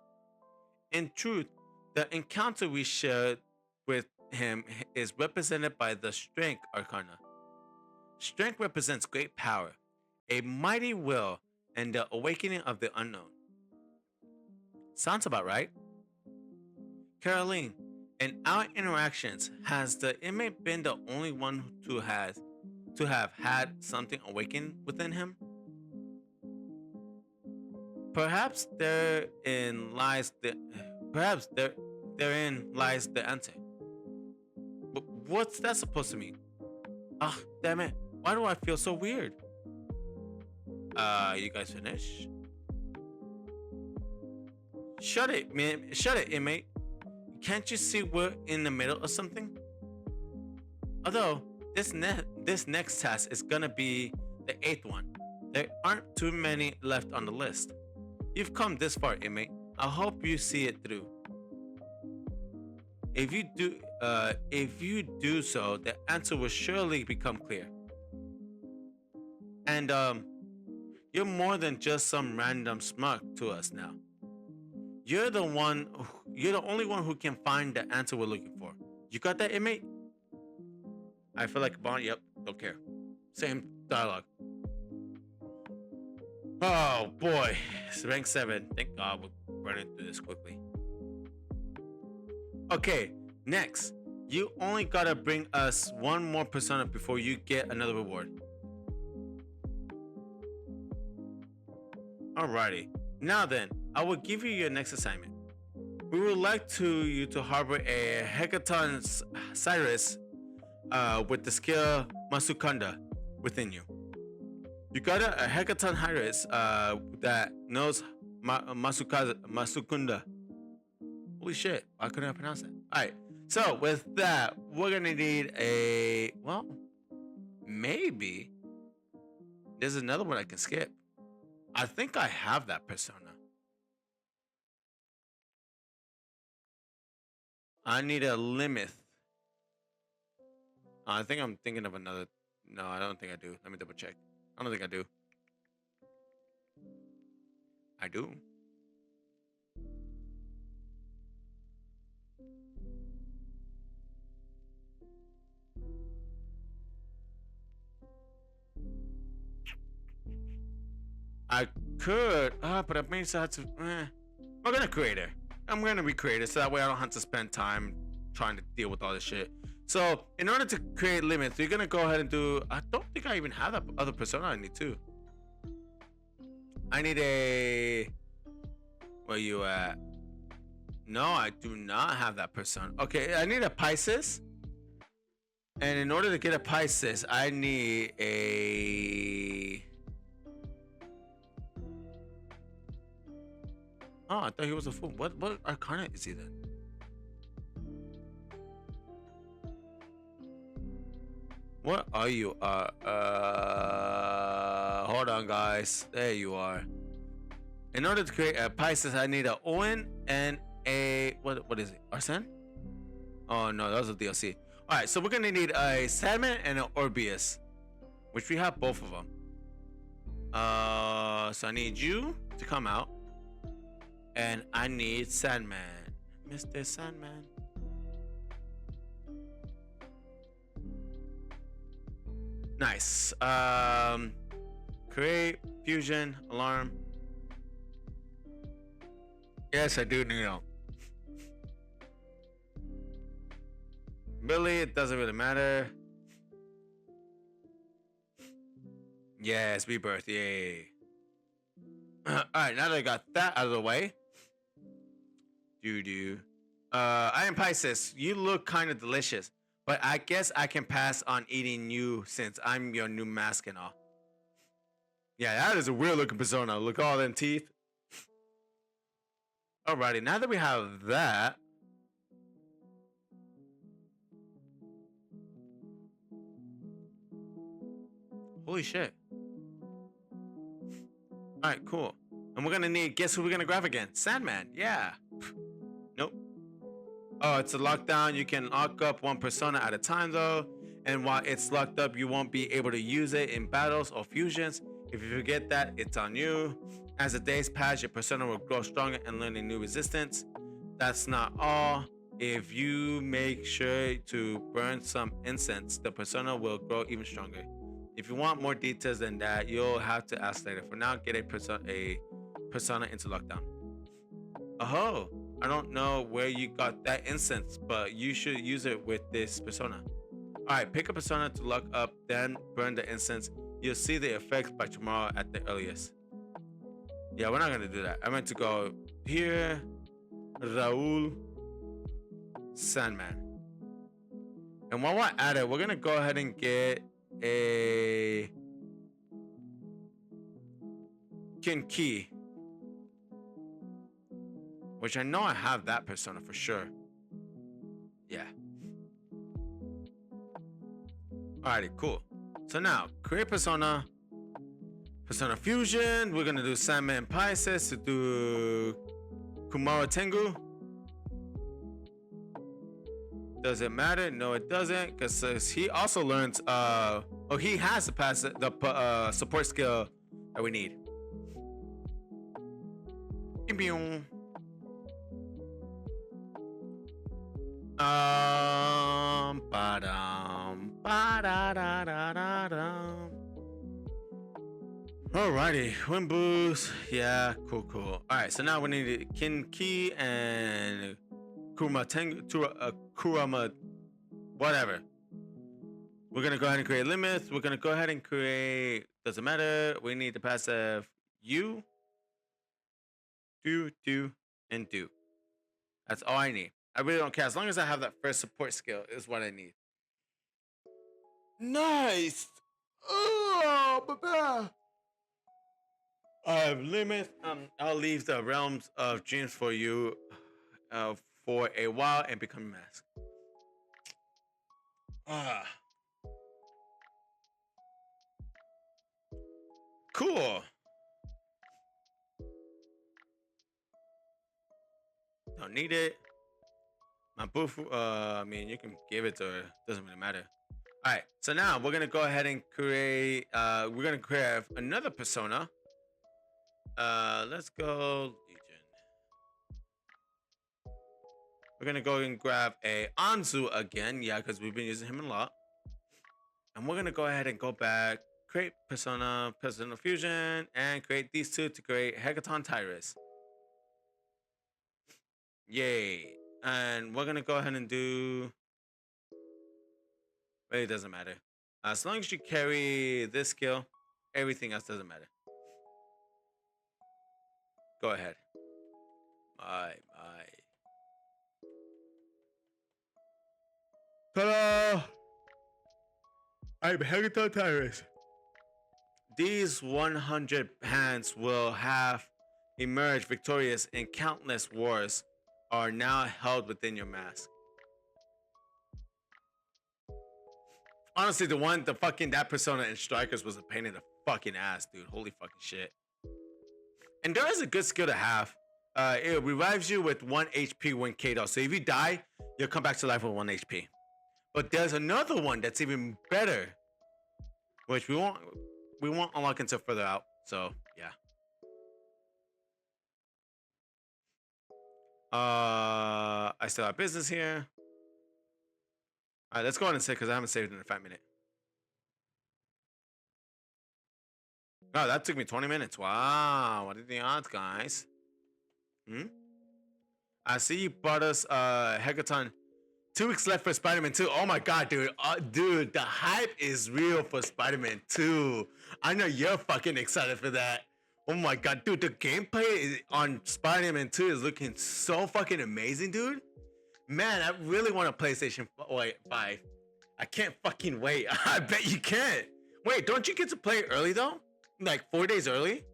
In truth, the encounter we shared with him is represented by the Strength Arcana. Strength represents great power, a mighty will, and the awakening of the unknown. Sounds about right. Caroline, in our interactions, has the inmate been the only one to have had something awaken within him? Perhaps therein lies the answer. But what's that supposed to mean? Ah, damn it. Why do I feel so weird? You guys finished? Shut it, man. Shut it, inmate. Can't you see we're in the middle of something? Although, this next task is gonna be the 8th one. There aren't too many left on the list. You've come this far, inmate. I hope you see it through. If you do so, the answer will surely become clear. And you're more than just some random smug to us now. You're the only one who can find the answer we're looking for. You got that, inmate? I feel like Bond. Yep, don't care. Same dialogue. Oh boy, it's rank 7. Thank God we're running through this quickly. Okay, next. You only gotta bring us one more persona before you get another reward. Alrighty. Now then, I will give you your next assignment. We would like you to harbor a Hecaton Cyrus with the skill Masukanda within you. You got a Hecaton Cyrus that knows Masukunda. Holy shit, why couldn't I pronounce that? Alright, so with that, we're gonna need maybe there's another one I can skip. I think I have that persona. I need a Limith. I think I'm thinking of another. No, I don't think I do. Let me double check. I don't think I do. I do. I could, but I may have to. I'm gonna create it. I'm gonna recreate it so that way I don't have to spend time trying to deal with all this shit. So, in order to create limits, you're gonna go ahead and do. I don't think I even have that other persona I need too. I need a. Where you at? No, I do not have that persona. Okay, I need a Pisces. And in order to get a Pisces, I need a. Oh, I thought he was a fool. What arcana is he then? What are you? Hold on, guys. There you are. In order to create a Pisces, I need a Owen and a what is it? Arsene? Oh no, that was a DLC. All right, so we're gonna need a Sandman and an Orbeus, which we have both of them. So I need you to come out. And I need Sandman. Mr. Sandman. Nice. Create, fusion, alarm. Yes, I do know. Billy, it doesn't really matter. Yes, rebirth, yay. Alright, now that I got that out of the way. I am Pisces. You look kind of delicious, but I guess I can pass on eating you since I'm your new mask and all. Yeah, that is a weird looking persona. Look at all them teeth. Alrighty, now that we have that. Holy shit. Alright, cool. And we're gonna need, guess who we're gonna grab again? Sandman, yeah. Nope. Oh, it's a lockdown. You can lock up one persona at a time though. And while it's locked up, you won't be able to use it in battles or fusions. If you forget that, it's on you. As the days pass, your persona will grow stronger and learn a new resistance. That's not all. If you make sure to burn some incense, the persona will grow even stronger. If you want more details than that, you'll have to ask later. For now, get a persona into lockdown. Oh, I don't know where you got that incense, but you should use it with this persona. Alright, pick a persona to lock up, then burn the incense. You'll see the effects by tomorrow at the earliest. Yeah, we're not gonna do that. I meant to go here, Raul, Sandman. And while we're at it, we're gonna go ahead and get a Kinki, which I know I have that persona for sure. Yeah. Alrighty, cool. So now, create persona. Persona Fusion. We're gonna do Sandman Pisces to do Kumara Tengu. Does it matter? No, it doesn't, because he also learns. He has to pass the support skill that we need. Alrighty, win boost. Yeah, cool. Alright, so now we need Kinki and Kurama, whatever. We're gonna go ahead and create limits. We're gonna go ahead and create. Doesn't matter. We need the passive you, do, and do. That's all I need. I really don't care as long as I have that first support skill is what I need. Nice. Oh, baba. I have limits. I'll leave the realms of dreams for you, for a while and become a mask. Cool. Don't need it. My booth. I mean, you can give it to her. Doesn't really matter. All right. So now we're gonna go ahead and create. We're gonna create another persona. Let's go Legion. We're gonna go and grab a Anzu again. Yeah, because we've been using him a lot. And we're gonna go ahead and go back, create Persona Fusion, and create these two to create Hecaton Tyrus. Yay. And we're gonna go ahead and do. Really doesn't matter. As long as you carry this skill, everything else doesn't matter. Go ahead. My. Ta-da! I'm Hecaton Tyrus. These 100 hands will have emerged victorious in countless wars are now held within your mask. Honestly, that persona in Strikers was a pain in the fucking ass, dude. Holy fucking shit. And there is a good skill to have. It revives you with 1 HP when KO. So if you die, you'll come back to life with 1 HP. But there's another one that's even better, which we won't unlock until further out. So yeah. I still have business here. All right, let's go ahead and save because I haven't saved in a 5 minute. Oh, that took me 20 minutes. Wow, what are the odds, guys? I see you bought us Hecaton. 2 weeks left for Spider-Man 2. Oh my god, dude. Dude, the hype is real for Spider-Man 2. I know you're fucking excited for that. Oh my god, dude, the gameplay on Spider-Man 2 is looking so fucking amazing, dude. Man, I really want a PlayStation 5. I can't fucking wait. I bet you can't. Wait, don't you get to play early though? Like 4 days early?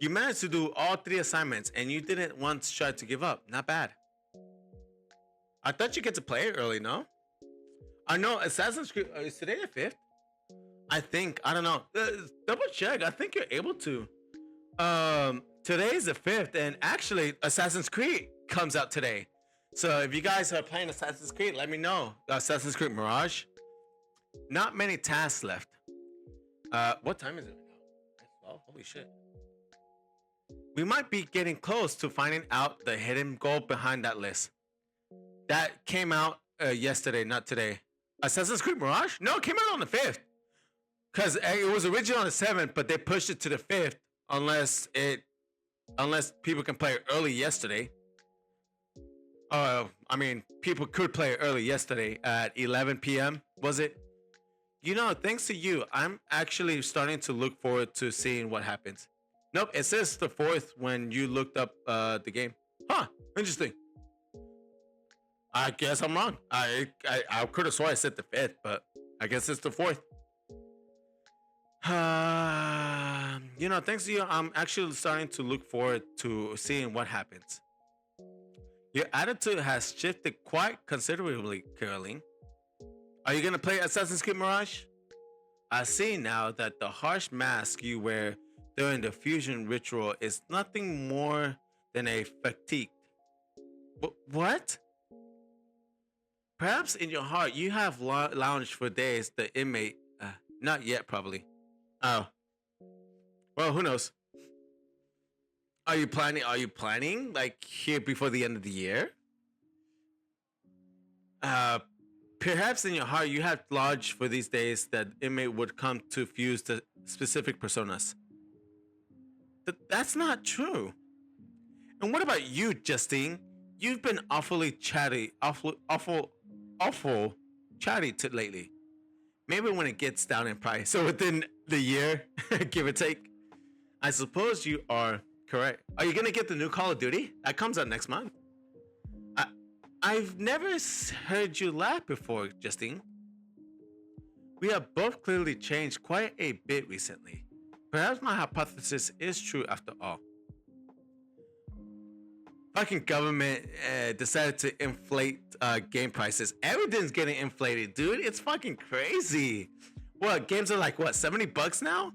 You managed to do all 3 assignments and you didn't once try to give up. Not bad. I thought you get to play it early, no? I know Assassin's Creed is today the 5th? I think. I don't know. Double check. I think you're able to. Today is the 5th, and actually Assassin's Creed comes out today. So if you guys are playing Assassin's Creed, let me know. Assassin's Creed Mirage. Not many tasks left. What time is it right now? Oh, holy shit. We might be getting close to finding out the hidden goal behind that list. That came out yesterday, not today. Assassin's Creed Mirage? No, it came out on the 5th. Because it was originally on the 7th, but they pushed it to the 5th unless people can play it early yesterday. I mean, people could play it early yesterday at 11 p.m., was it? You know, thanks to you, I'm actually starting to look forward to seeing what happens. Nope, it says the 4th when you looked up the game. Huh, interesting. I guess I'm wrong. I could have sworn I said the 5th, but I guess it's the 4th. You know, thanks to you, I'm actually starting to look forward to seeing what happens. Your attitude has shifted quite considerably, Caroline. Are you gonna play Assassin's Creed Mirage? I see now that the harsh mask you wear during the fusion ritual is nothing more than a fatigue. What? Perhaps in your heart you have lounged for days the inmate. Not yet, probably. Oh, well, who knows? Are you planning? Are you planning like here before the end of the year? Uh, Perhaps in your heart you have lodged for these days that inmate would come to fuse the specific personas. That's not true. And what about you, Justine? You've been awfully chatty, awful chatty lately. Maybe when it gets down in price, so within the year, give or take. I suppose you are correct. Are you gonna get the new Call of Duty? That comes out next month. I, I've never heard you laugh before, Justine. We have both clearly changed quite a bit recently. Perhaps my hypothesis is true after all. Fucking government decided to inflate game prices. Everything's getting inflated, dude. It's fucking crazy. What, games are like what, $70 now?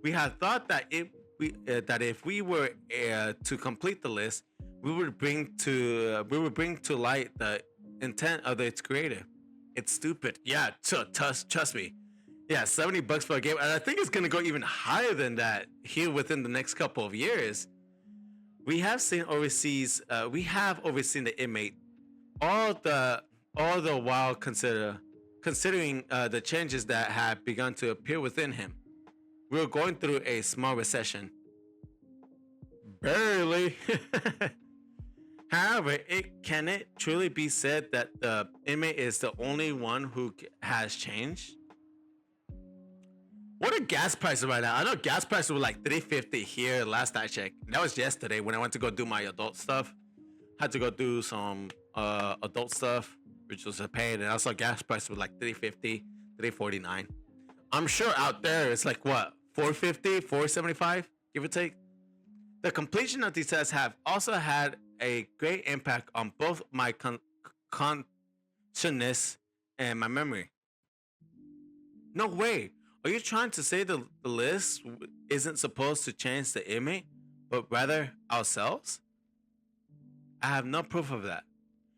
We had thought that if we were to complete the list, we would bring to light the intent of its creator. It's stupid. Yeah, trust me. Yeah, $70 for a game, and I think it's gonna go even higher than that here within the next couple of years. We have overseen the inmate all the while considering the changes that have begun to appear within him. We're going through a small recession. Barely. However, can it truly be said that the inmate is the only one who has changed? What are gas prices right now? I know gas prices were like $3.50 here last I checked. That was yesterday when I went to go do my adult stuff. Had to go do some adult stuff, which was a pain, and I saw gas prices were like $3.50, $3.49. I'm sure out there it's like what, $4.50, $4.75, give or take. The completion of these tests have also had a great impact on both my consciousness and my memory. No way. Are you trying to say the list isn't supposed to change the inmate, but rather ourselves? I have no proof of that.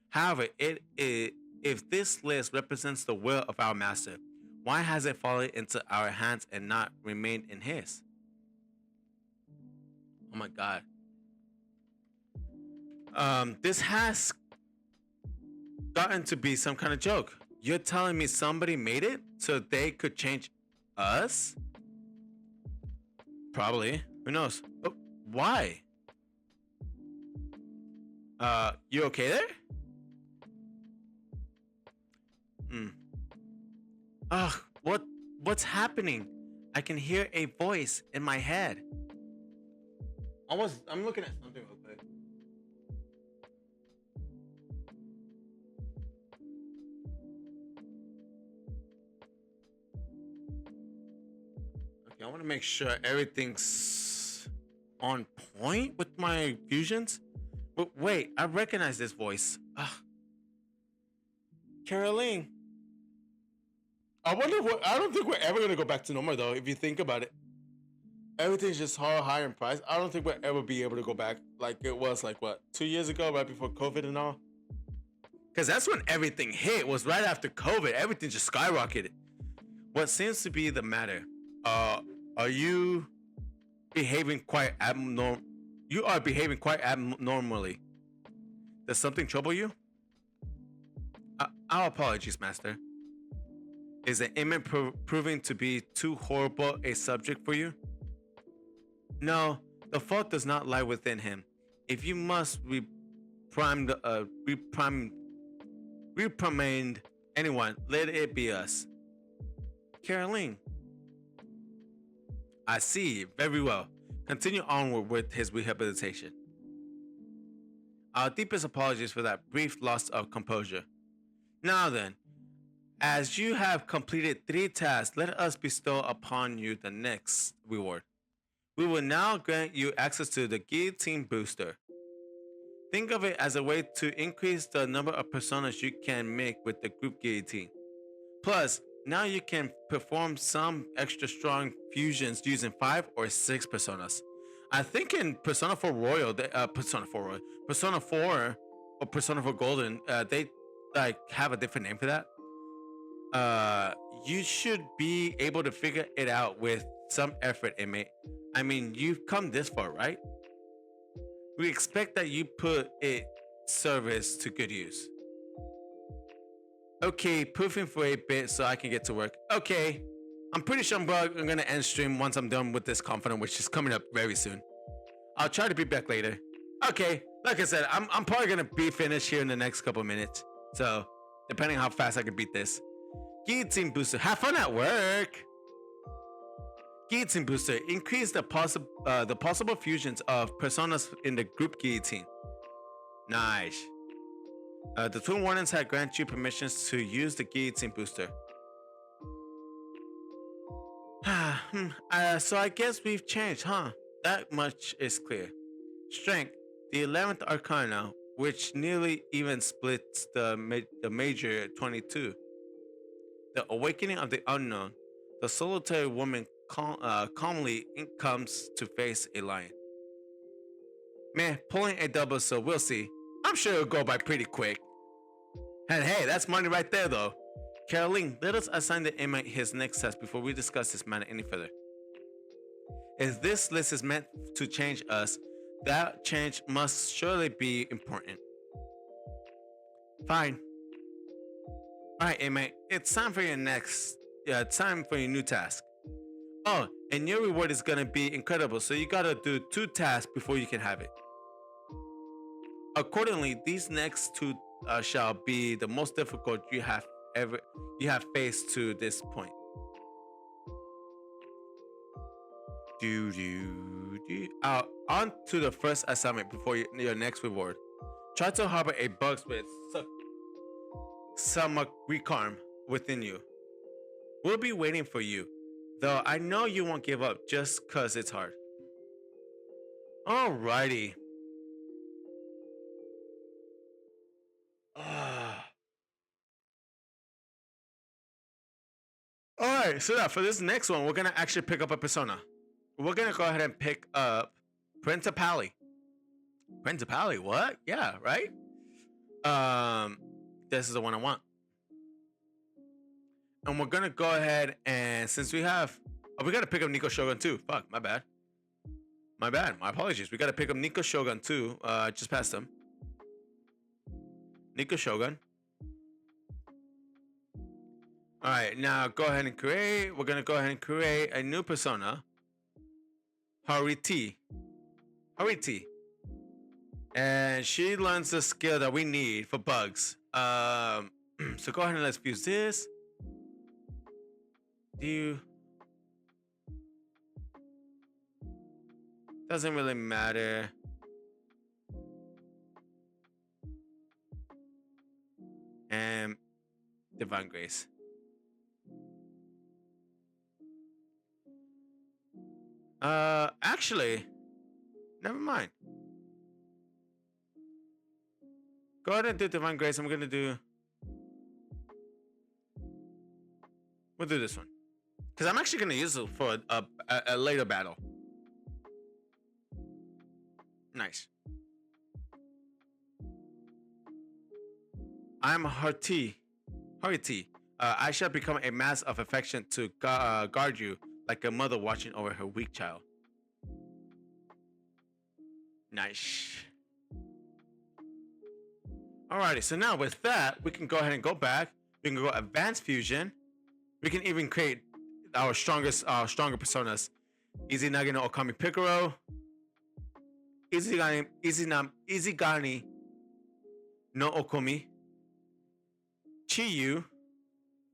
However, if this list represents the will of our master, why has it fallen into our hands and not remained in his? Oh my god. This has gotten to be some kind of joke. You're telling me somebody made it so they could change us? Probably. Who knows? But why? You okay there? Ugh, what's happening? I can hear a voice in my head. I'm looking at something real quick. Okay, I want to make sure everything's on point with my fusions. But wait, I recognize this voice. Ugh. Caroline. I don't think we're ever gonna go back to normal though, if you think about it. Everything's just higher in price. I don't think we'll ever be able to go back like it was like what, 2 years ago, right before COVID and all. Cause that's when everything hit, was right after COVID. Everything just skyrocketed. What seems to be the matter? Are you behaving quite abnormal? You are behaving quite abnormally. Does something trouble you? Our apologies, Master. Is the inmate proving to be too horrible a subject for you? No, the fault does not lie within him. If you must reprimand anyone, let it be us. Caroline. I see. Very well. Continue onward with his rehabilitation. Our deepest apologies for that brief loss of composure. Now then, as you have completed 3 tasks, let us bestow upon you the next reward. We will now grant you access to the Guillotine Booster. Think of it as a way to increase the number of personas you can make with the group guillotine. Plus, Now you can perform some extra strong fusions using 5 or 6 personas. I think in Persona 4 Royal, Persona 4 Royal, Persona 4 or Persona 4 Golden, they like have a different name for that. Uh, you should be able to figure it out with some effort, inmate. I mean, you've come this far, right? We expect that you put it service to good use. Okay, poofing for a bit so I can get to work. Okay, I'm pretty sure I'm gonna end stream once I'm done with this confidant, which is coming up very soon. I'll try to be back later. Okay, like I said, I'm probably gonna be finished here in the next couple minutes. So, depending on how fast I can beat this. Guillotine booster, have fun at work. Guillotine booster, increase the possible fusions of personas in the group guillotine. Nice. The Twin Wardens had granted you permissions to use the guillotine booster. So I guess we've changed, huh? That much is clear. Strength, the 11th Arcana, which nearly even splits the major 22. The Awakening of the Unknown, the solitary woman calmly comes to face a lion. Meh, pulling a double, so we'll see. I'm sure it'll go by pretty quick. And hey, that's money right there though. Caroline, let us assign the inmate his next test before we discuss this matter any further. If this list is meant to change us, that change must surely be important. Fine. Alright, inmate, it's time for your new task. Oh, and your reward is gonna be incredible, so you gotta do 2 tasks before you can have it. Accordingly, these next 2 shall be the most difficult you have faced to this point. On to the first assignment before your next reward. Try to harbor a bug with some recarm within you. We'll be waiting for you, though I know you won't give up just cause it's hard. Alrighty. Alright, so now for this next one, we're gonna actually pick up a persona. We're gonna go ahead and pick up Principali. Principali, what? Yeah, right? This is the one I want. And we're gonna go ahead and since we have we gotta pick up Nico Shogun too. Fuck, my bad. My apologies. We gotta pick up Nico Shogun too. Just passed him. Nico Shogun. Alright, now go ahead and create. We're gonna go ahead and create a new persona. Hariti. And she learns the skill that we need for bugs. So go ahead and let's fuse this. Doesn't really matter. And Divine Grace. Actually, never mind. Go ahead and do Divine Grace. We'll do this one. Because I'm actually gonna use it for a later battle. Nice. I'm Hariti. I shall become a mass of affection to guard you like a mother watching over her weak child. Nice. Alrighty, so now with that, we can go ahead and go back. We can go advanced fusion. We can even create our stronger personas. Izanagi no Okami Picaro. Izigani no Okomi. Chiyu.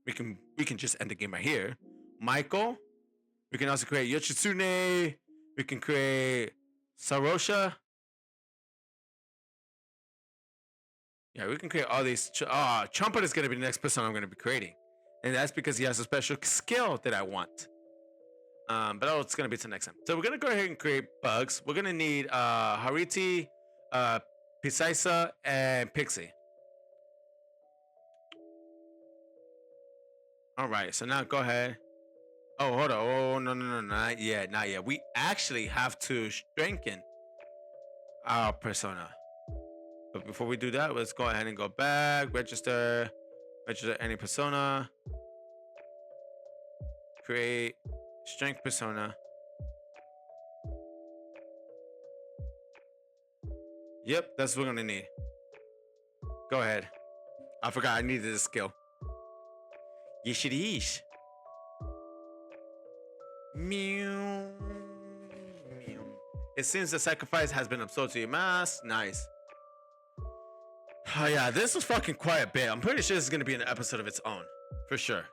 We can just end the game right here. Michael. We can also create Yoshitsune. We can create Sarosha. Yeah, we can create all these. Trumpet is going to be the next person I'm going to be creating. And that's because he has a special skill that I want. But it's going to be to next time. So we're going to go ahead and create bugs. We're going to need Hariti, Pisaisa, and Pixie. All right, so now go ahead. Oh, hold on. Oh, no, no, no, not yet, not yet. We actually have to strengthen our persona. But before we do that, let's go ahead and go back, register any persona, create strength persona. Yep, that's what we're gonna need. Go ahead. I forgot I needed this skill. Yeshirish. Mew. Mew. It seems the sacrifice has been absorbed to your mass. Nice. Oh yeah, this was fucking quite a bit. I'm pretty sure this is gonna be an episode of its own. For sure.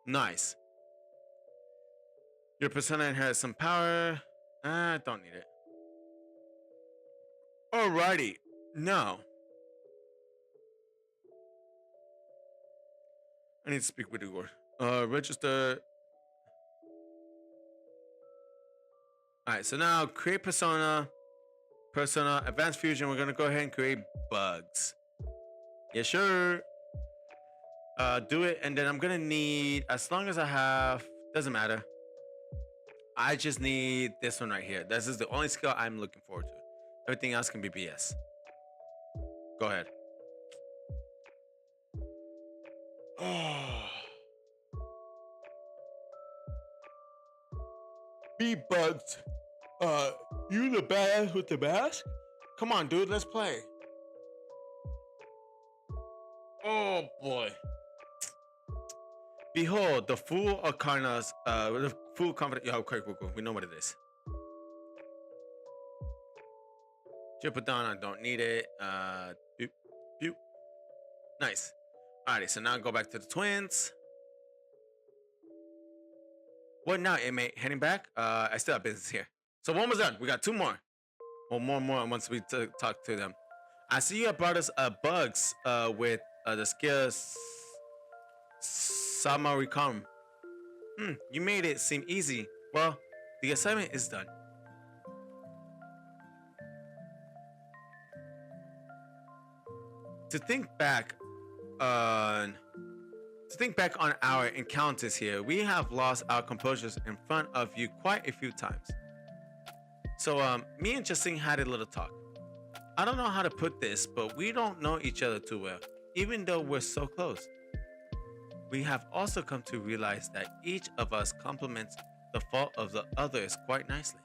Nice. Your persona inherits some power. I don't need it. Alrighty. Now. I need to speak with Igor. Register. Alright, so now create persona. Persona, advanced fusion. We're gonna go ahead and create bugs. Yeah, sure. Do it, and then I'm gonna need, as long as I have, doesn't matter. I just need this one right here. This is the only skill I'm looking forward to. Everything else can be BS. Go ahead. Be bugged. You the badass with the mask? Come on, dude, let's play. Oh boy. Behold, the Fool Arcanas, the Fool Confident. Yeah, okay, cool. We know what it is. Triple down, I don't need it. Boop, boop. Nice. Alrighty, so now go back to the twins. What now, inmate? Heading back? I still have business here. So one was done. We got two more. Well, more once we talk to them. I see you have brought us bugs with the skills Samarikam. You made it seem easy. Well, the assignment is done. To think back on our encounters here, we have lost our composures in front of you quite a few times. So me and Justine had a little talk. I don't know how to put this, but we don't know each other too well, even though we're so close. We have also come to realize that each of us complements the fault of the others quite nicely.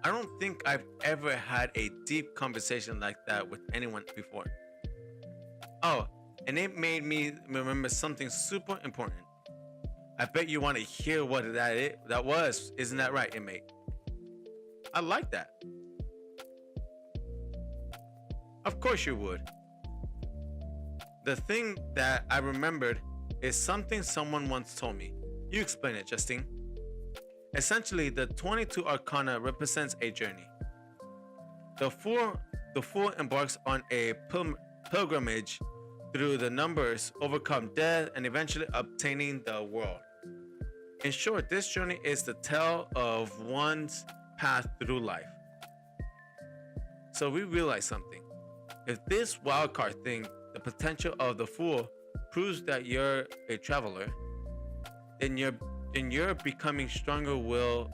I don't think I've ever had a deep conversation like that with anyone before. Oh, and it made me remember something super important. I bet you want to hear what that was. Isn't that right, inmate? I like that. Of course you would. The thing that I remembered is something someone once told me. You explain it, Justine. Essentially, the 22 Arcana represents a journey. The fool embarks on a pilgrimage through the numbers, overcome death, and eventually obtaining the world. In short, this journey is the tale of one's path through life. So we realize something. If this wildcard thing, the potential of the fool, proves that you're a traveler, then your becoming stronger will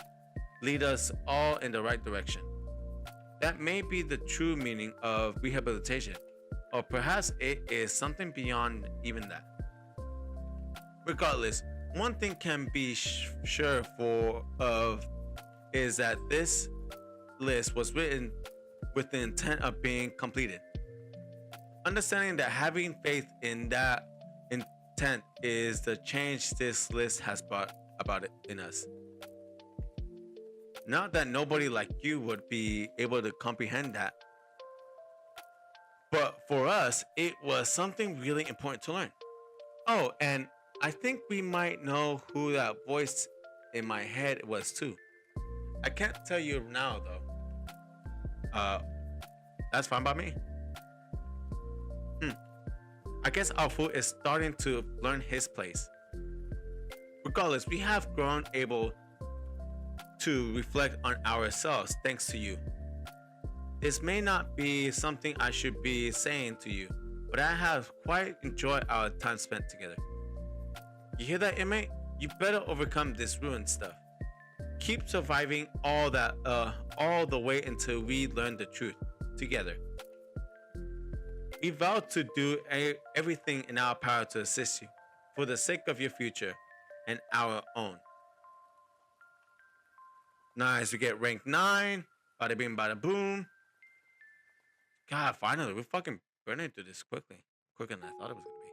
lead us all in the right direction. That may be the true meaning of rehabilitation, or perhaps it is something beyond even that. Regardless, one thing can be sure is that this list was written with the intent of being completed. Understanding that having faith in that intent is the change this list has brought about it in us. Not that nobody like you would be able to comprehend that, but for us, it was something really important to learn. Oh, and I think we might know who that voice in my head was too. I can't tell you now though. That's fine by me. I guess our fool is starting to learn his place. Regardless, we have grown able to reflect on ourselves thanks to you. This may not be something I should be saying to you, but I have quite enjoyed our time spent together. You hear that, inmate? You better overcome this ruined stuff. Keep surviving all the way until we learn the truth together. We vow to do everything in our power to assist you, for the sake of your future and our own. Nice, we get rank 9. Bada bing, bada boom. God, finally, we're fucking burning through this quickly. Quicker than I thought it was gonna be.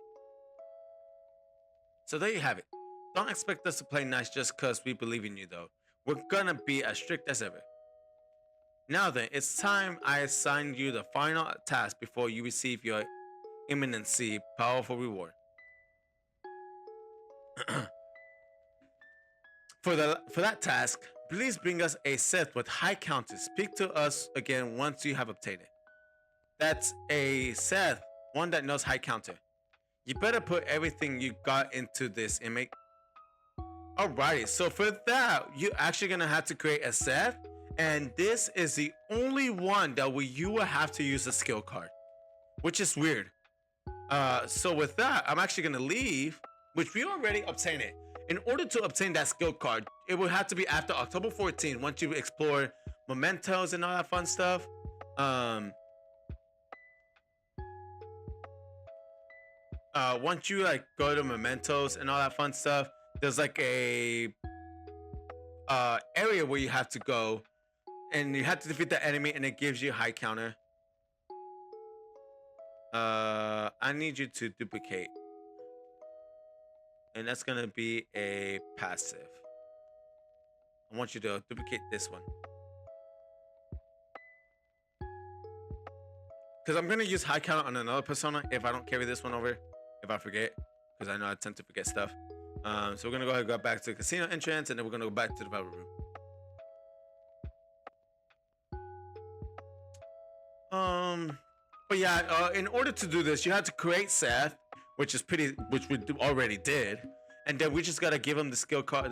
So there you have it. Don't expect us to play nice just cause we believe in you though. We're gonna be as strict as ever. Now then, it's time I assign you the final task before you receive your imminency powerful reward. For that task, please bring us a set with high counters. Speak to us again once you have obtained it. That's a set, one that knows high counter. You better put everything you got into this, inmate. Alrighty, so for that, you're actually gonna have to create a set, and this is the only one that you will have to use a skill card, which is weird. So with that, I'm actually gonna leave, which we already obtained it. In order to obtain that skill card, it will have to be after October 14th, once you explore mementos and all that fun stuff. Once you like go to mementos and all that fun stuff, there's like a area where you have to go, and you have to defeat the enemy, and it gives you high counter. I need you to duplicate, and that's gonna be a passive. I want you to duplicate this one, because I'm gonna use high counter on another persona if I don't carry this one over, if I forget, because I know I tend to forget stuff. So we're gonna go ahead and go back to the casino entrance, and then we're gonna go back to the battle room. But yeah, in order to do this, you have to create Seth, which we already did, and then we just gotta give him the skill card,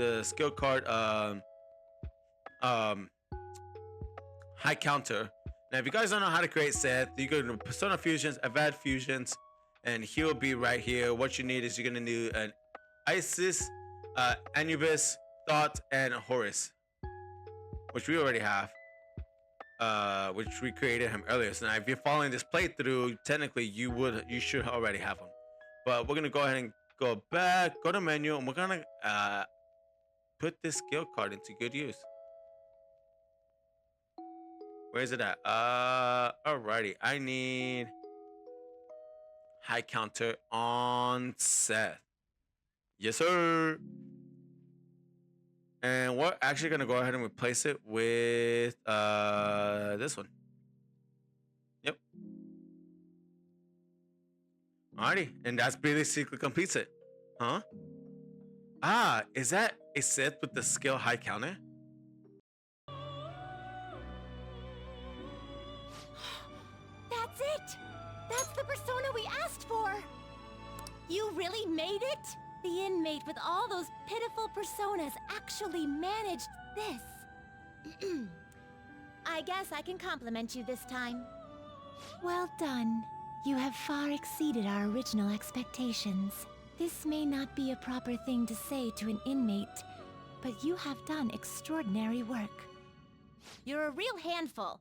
high counter. Now, if you guys don't know how to create Seth, you go to Persona Fusions, Avad Fusions, and he'll be right here. What you need is you're gonna need an Isis, Anubis, Thought, and Horus, which we already have. Which we created him earlier. So now if you're following this playthrough, technically you should already have him. But we're gonna go ahead and go back, go to menu, and we're gonna put this skill card into good use. Where is it at? Alrighty. I need high counter on Seth. Yes, sir. And we're actually gonna go ahead and replace it with this one. Yep. Alrighty, and that's basically completes it. Huh? Ah, is that a set with the skill high counter? That's it! That's the persona we asked for! You really made it? The inmate with all those pitiful personas actually managed this. I guess I can compliment you this time. Well done. You have far exceeded our original expectations. This may not be a proper thing to say to an inmate, but you have done extraordinary work. You're a real handful,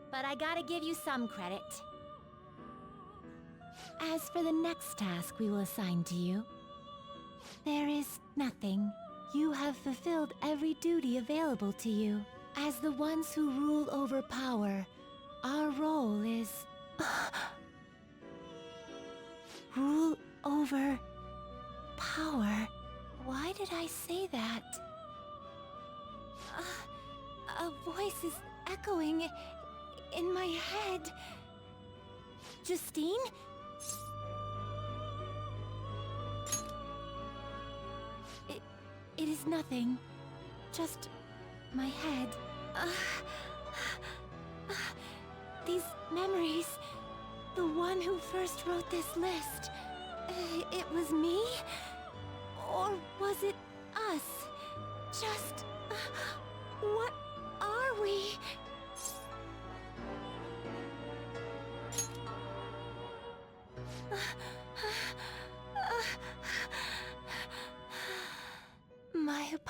but I gotta give you some credit. As for the next task we will assign to you, there is nothing. You have fulfilled every duty available to you. As the ones who rule over power, our role is... rule over... power. Why did I say that? A voice is echoing in my head. Justine? It is nothing. Just my head. These memories. The one who first wrote this list. It was me? Or was it us? Just... what are we?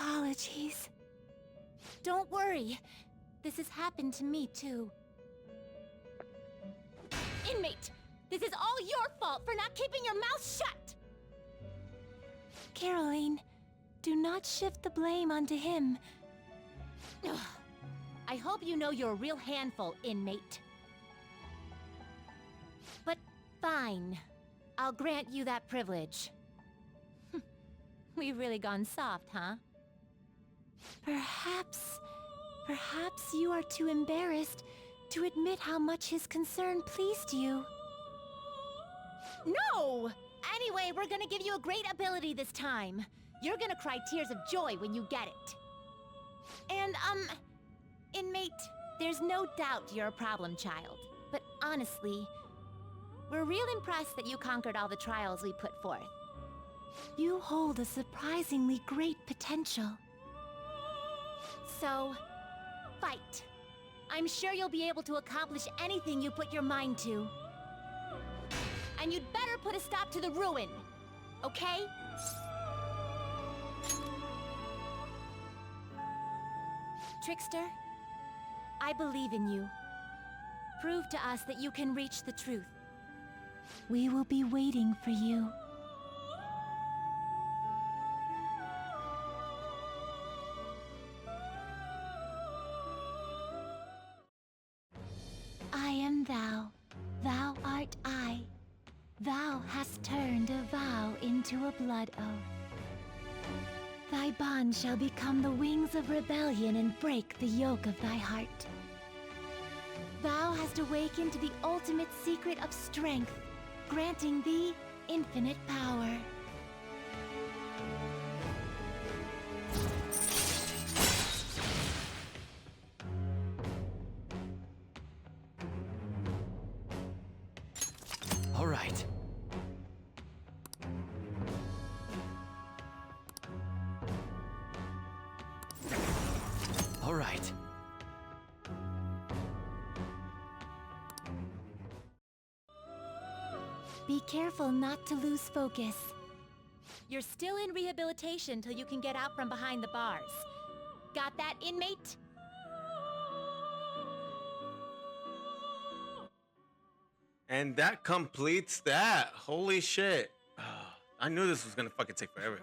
apologies. Don't worry. This has happened to me, too. Inmate, this is all your fault for not keeping your mouth shut! Caroline, do not shift the blame onto him. Ugh. I hope you know you're a real handful, inmate. But fine. I'll grant you that privilege. We've really gone soft, huh? Perhaps you are too embarrassed to admit how much his concern pleased you. No! Anyway, we're gonna give you a great ability this time. You're gonna cry tears of joy when you get it. And, inmate, there's no doubt you're a problem child. But honestly, we're real impressed that you conquered all the trials we put forth. You hold a surprisingly great potential. So, fight. I'm sure you'll be able to accomplish anything you put your mind to. And you'd better put a stop to the ruin, okay? Trickster, I believe in you. Prove to us that you can reach the truth. We will be waiting for you. I am thou, thou art I. Thou hast turned a vow into a blood oath. Thy bond shall become the wings of rebellion and break the yoke of thy heart. Thou hast awakened to the ultimate secret of strength, granting thee infinite power. All right. All right. Be careful not to lose focus. You're still in rehabilitation till you can get out from behind the bars. Got that, inmate? And that completes that. Holy shit. I knew this was gonna fucking take forever.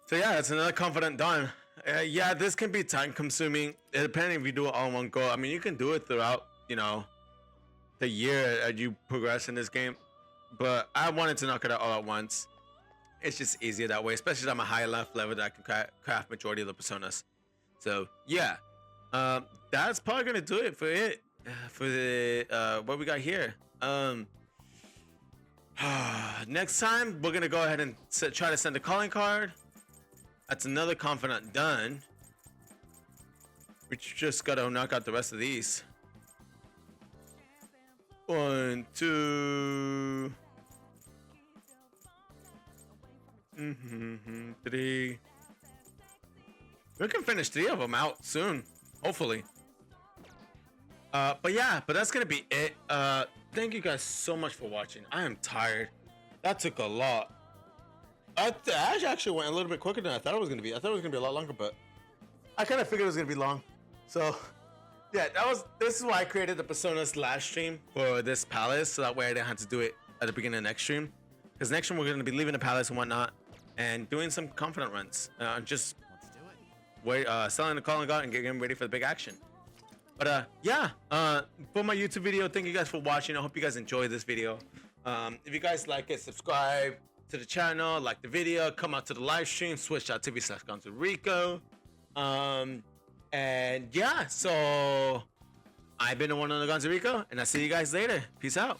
So yeah, it's another confident done. Yeah, this can be time consuming, depending if you do it all in one go. I mean, you can do it throughout, you know, the year as you progress in this game. But I wanted to knock it out all at once. It's just easier that way, especially at my high enough level that I can craft majority of the personas. So yeah, that's probably gonna do it for it. For the what we got here. Next time we're gonna go ahead and try to send a calling card. That's another confidant done. We just gotta knock out the rest of these. 1, 2, 3. We can finish 3 of them out soon, hopefully. But yeah, that's gonna be it. Thank you guys so much for watching. I am tired. That took a lot. I actually went a little bit quicker than I thought it was gonna be. I thought it was gonna be a lot longer, but I kind of figured it was gonna be long. So yeah, this is why I created the Personas last stream for this palace, so that way I didn't have to do it at the beginning of next stream. Because next stream we're gonna be leaving the palace and whatnot, and doing some confident runs. Just selling the calling card and getting ready for the big action. But yeah, for my YouTube video, thank you guys for watching. I hope you guys enjoyed this video. If you guys like it, subscribe to the channel, like the video, come out to the live stream, switch.tv/GonzoRico. And yeah, so I've been the one on the GonzoRico, and I'll see you guys later. Peace out.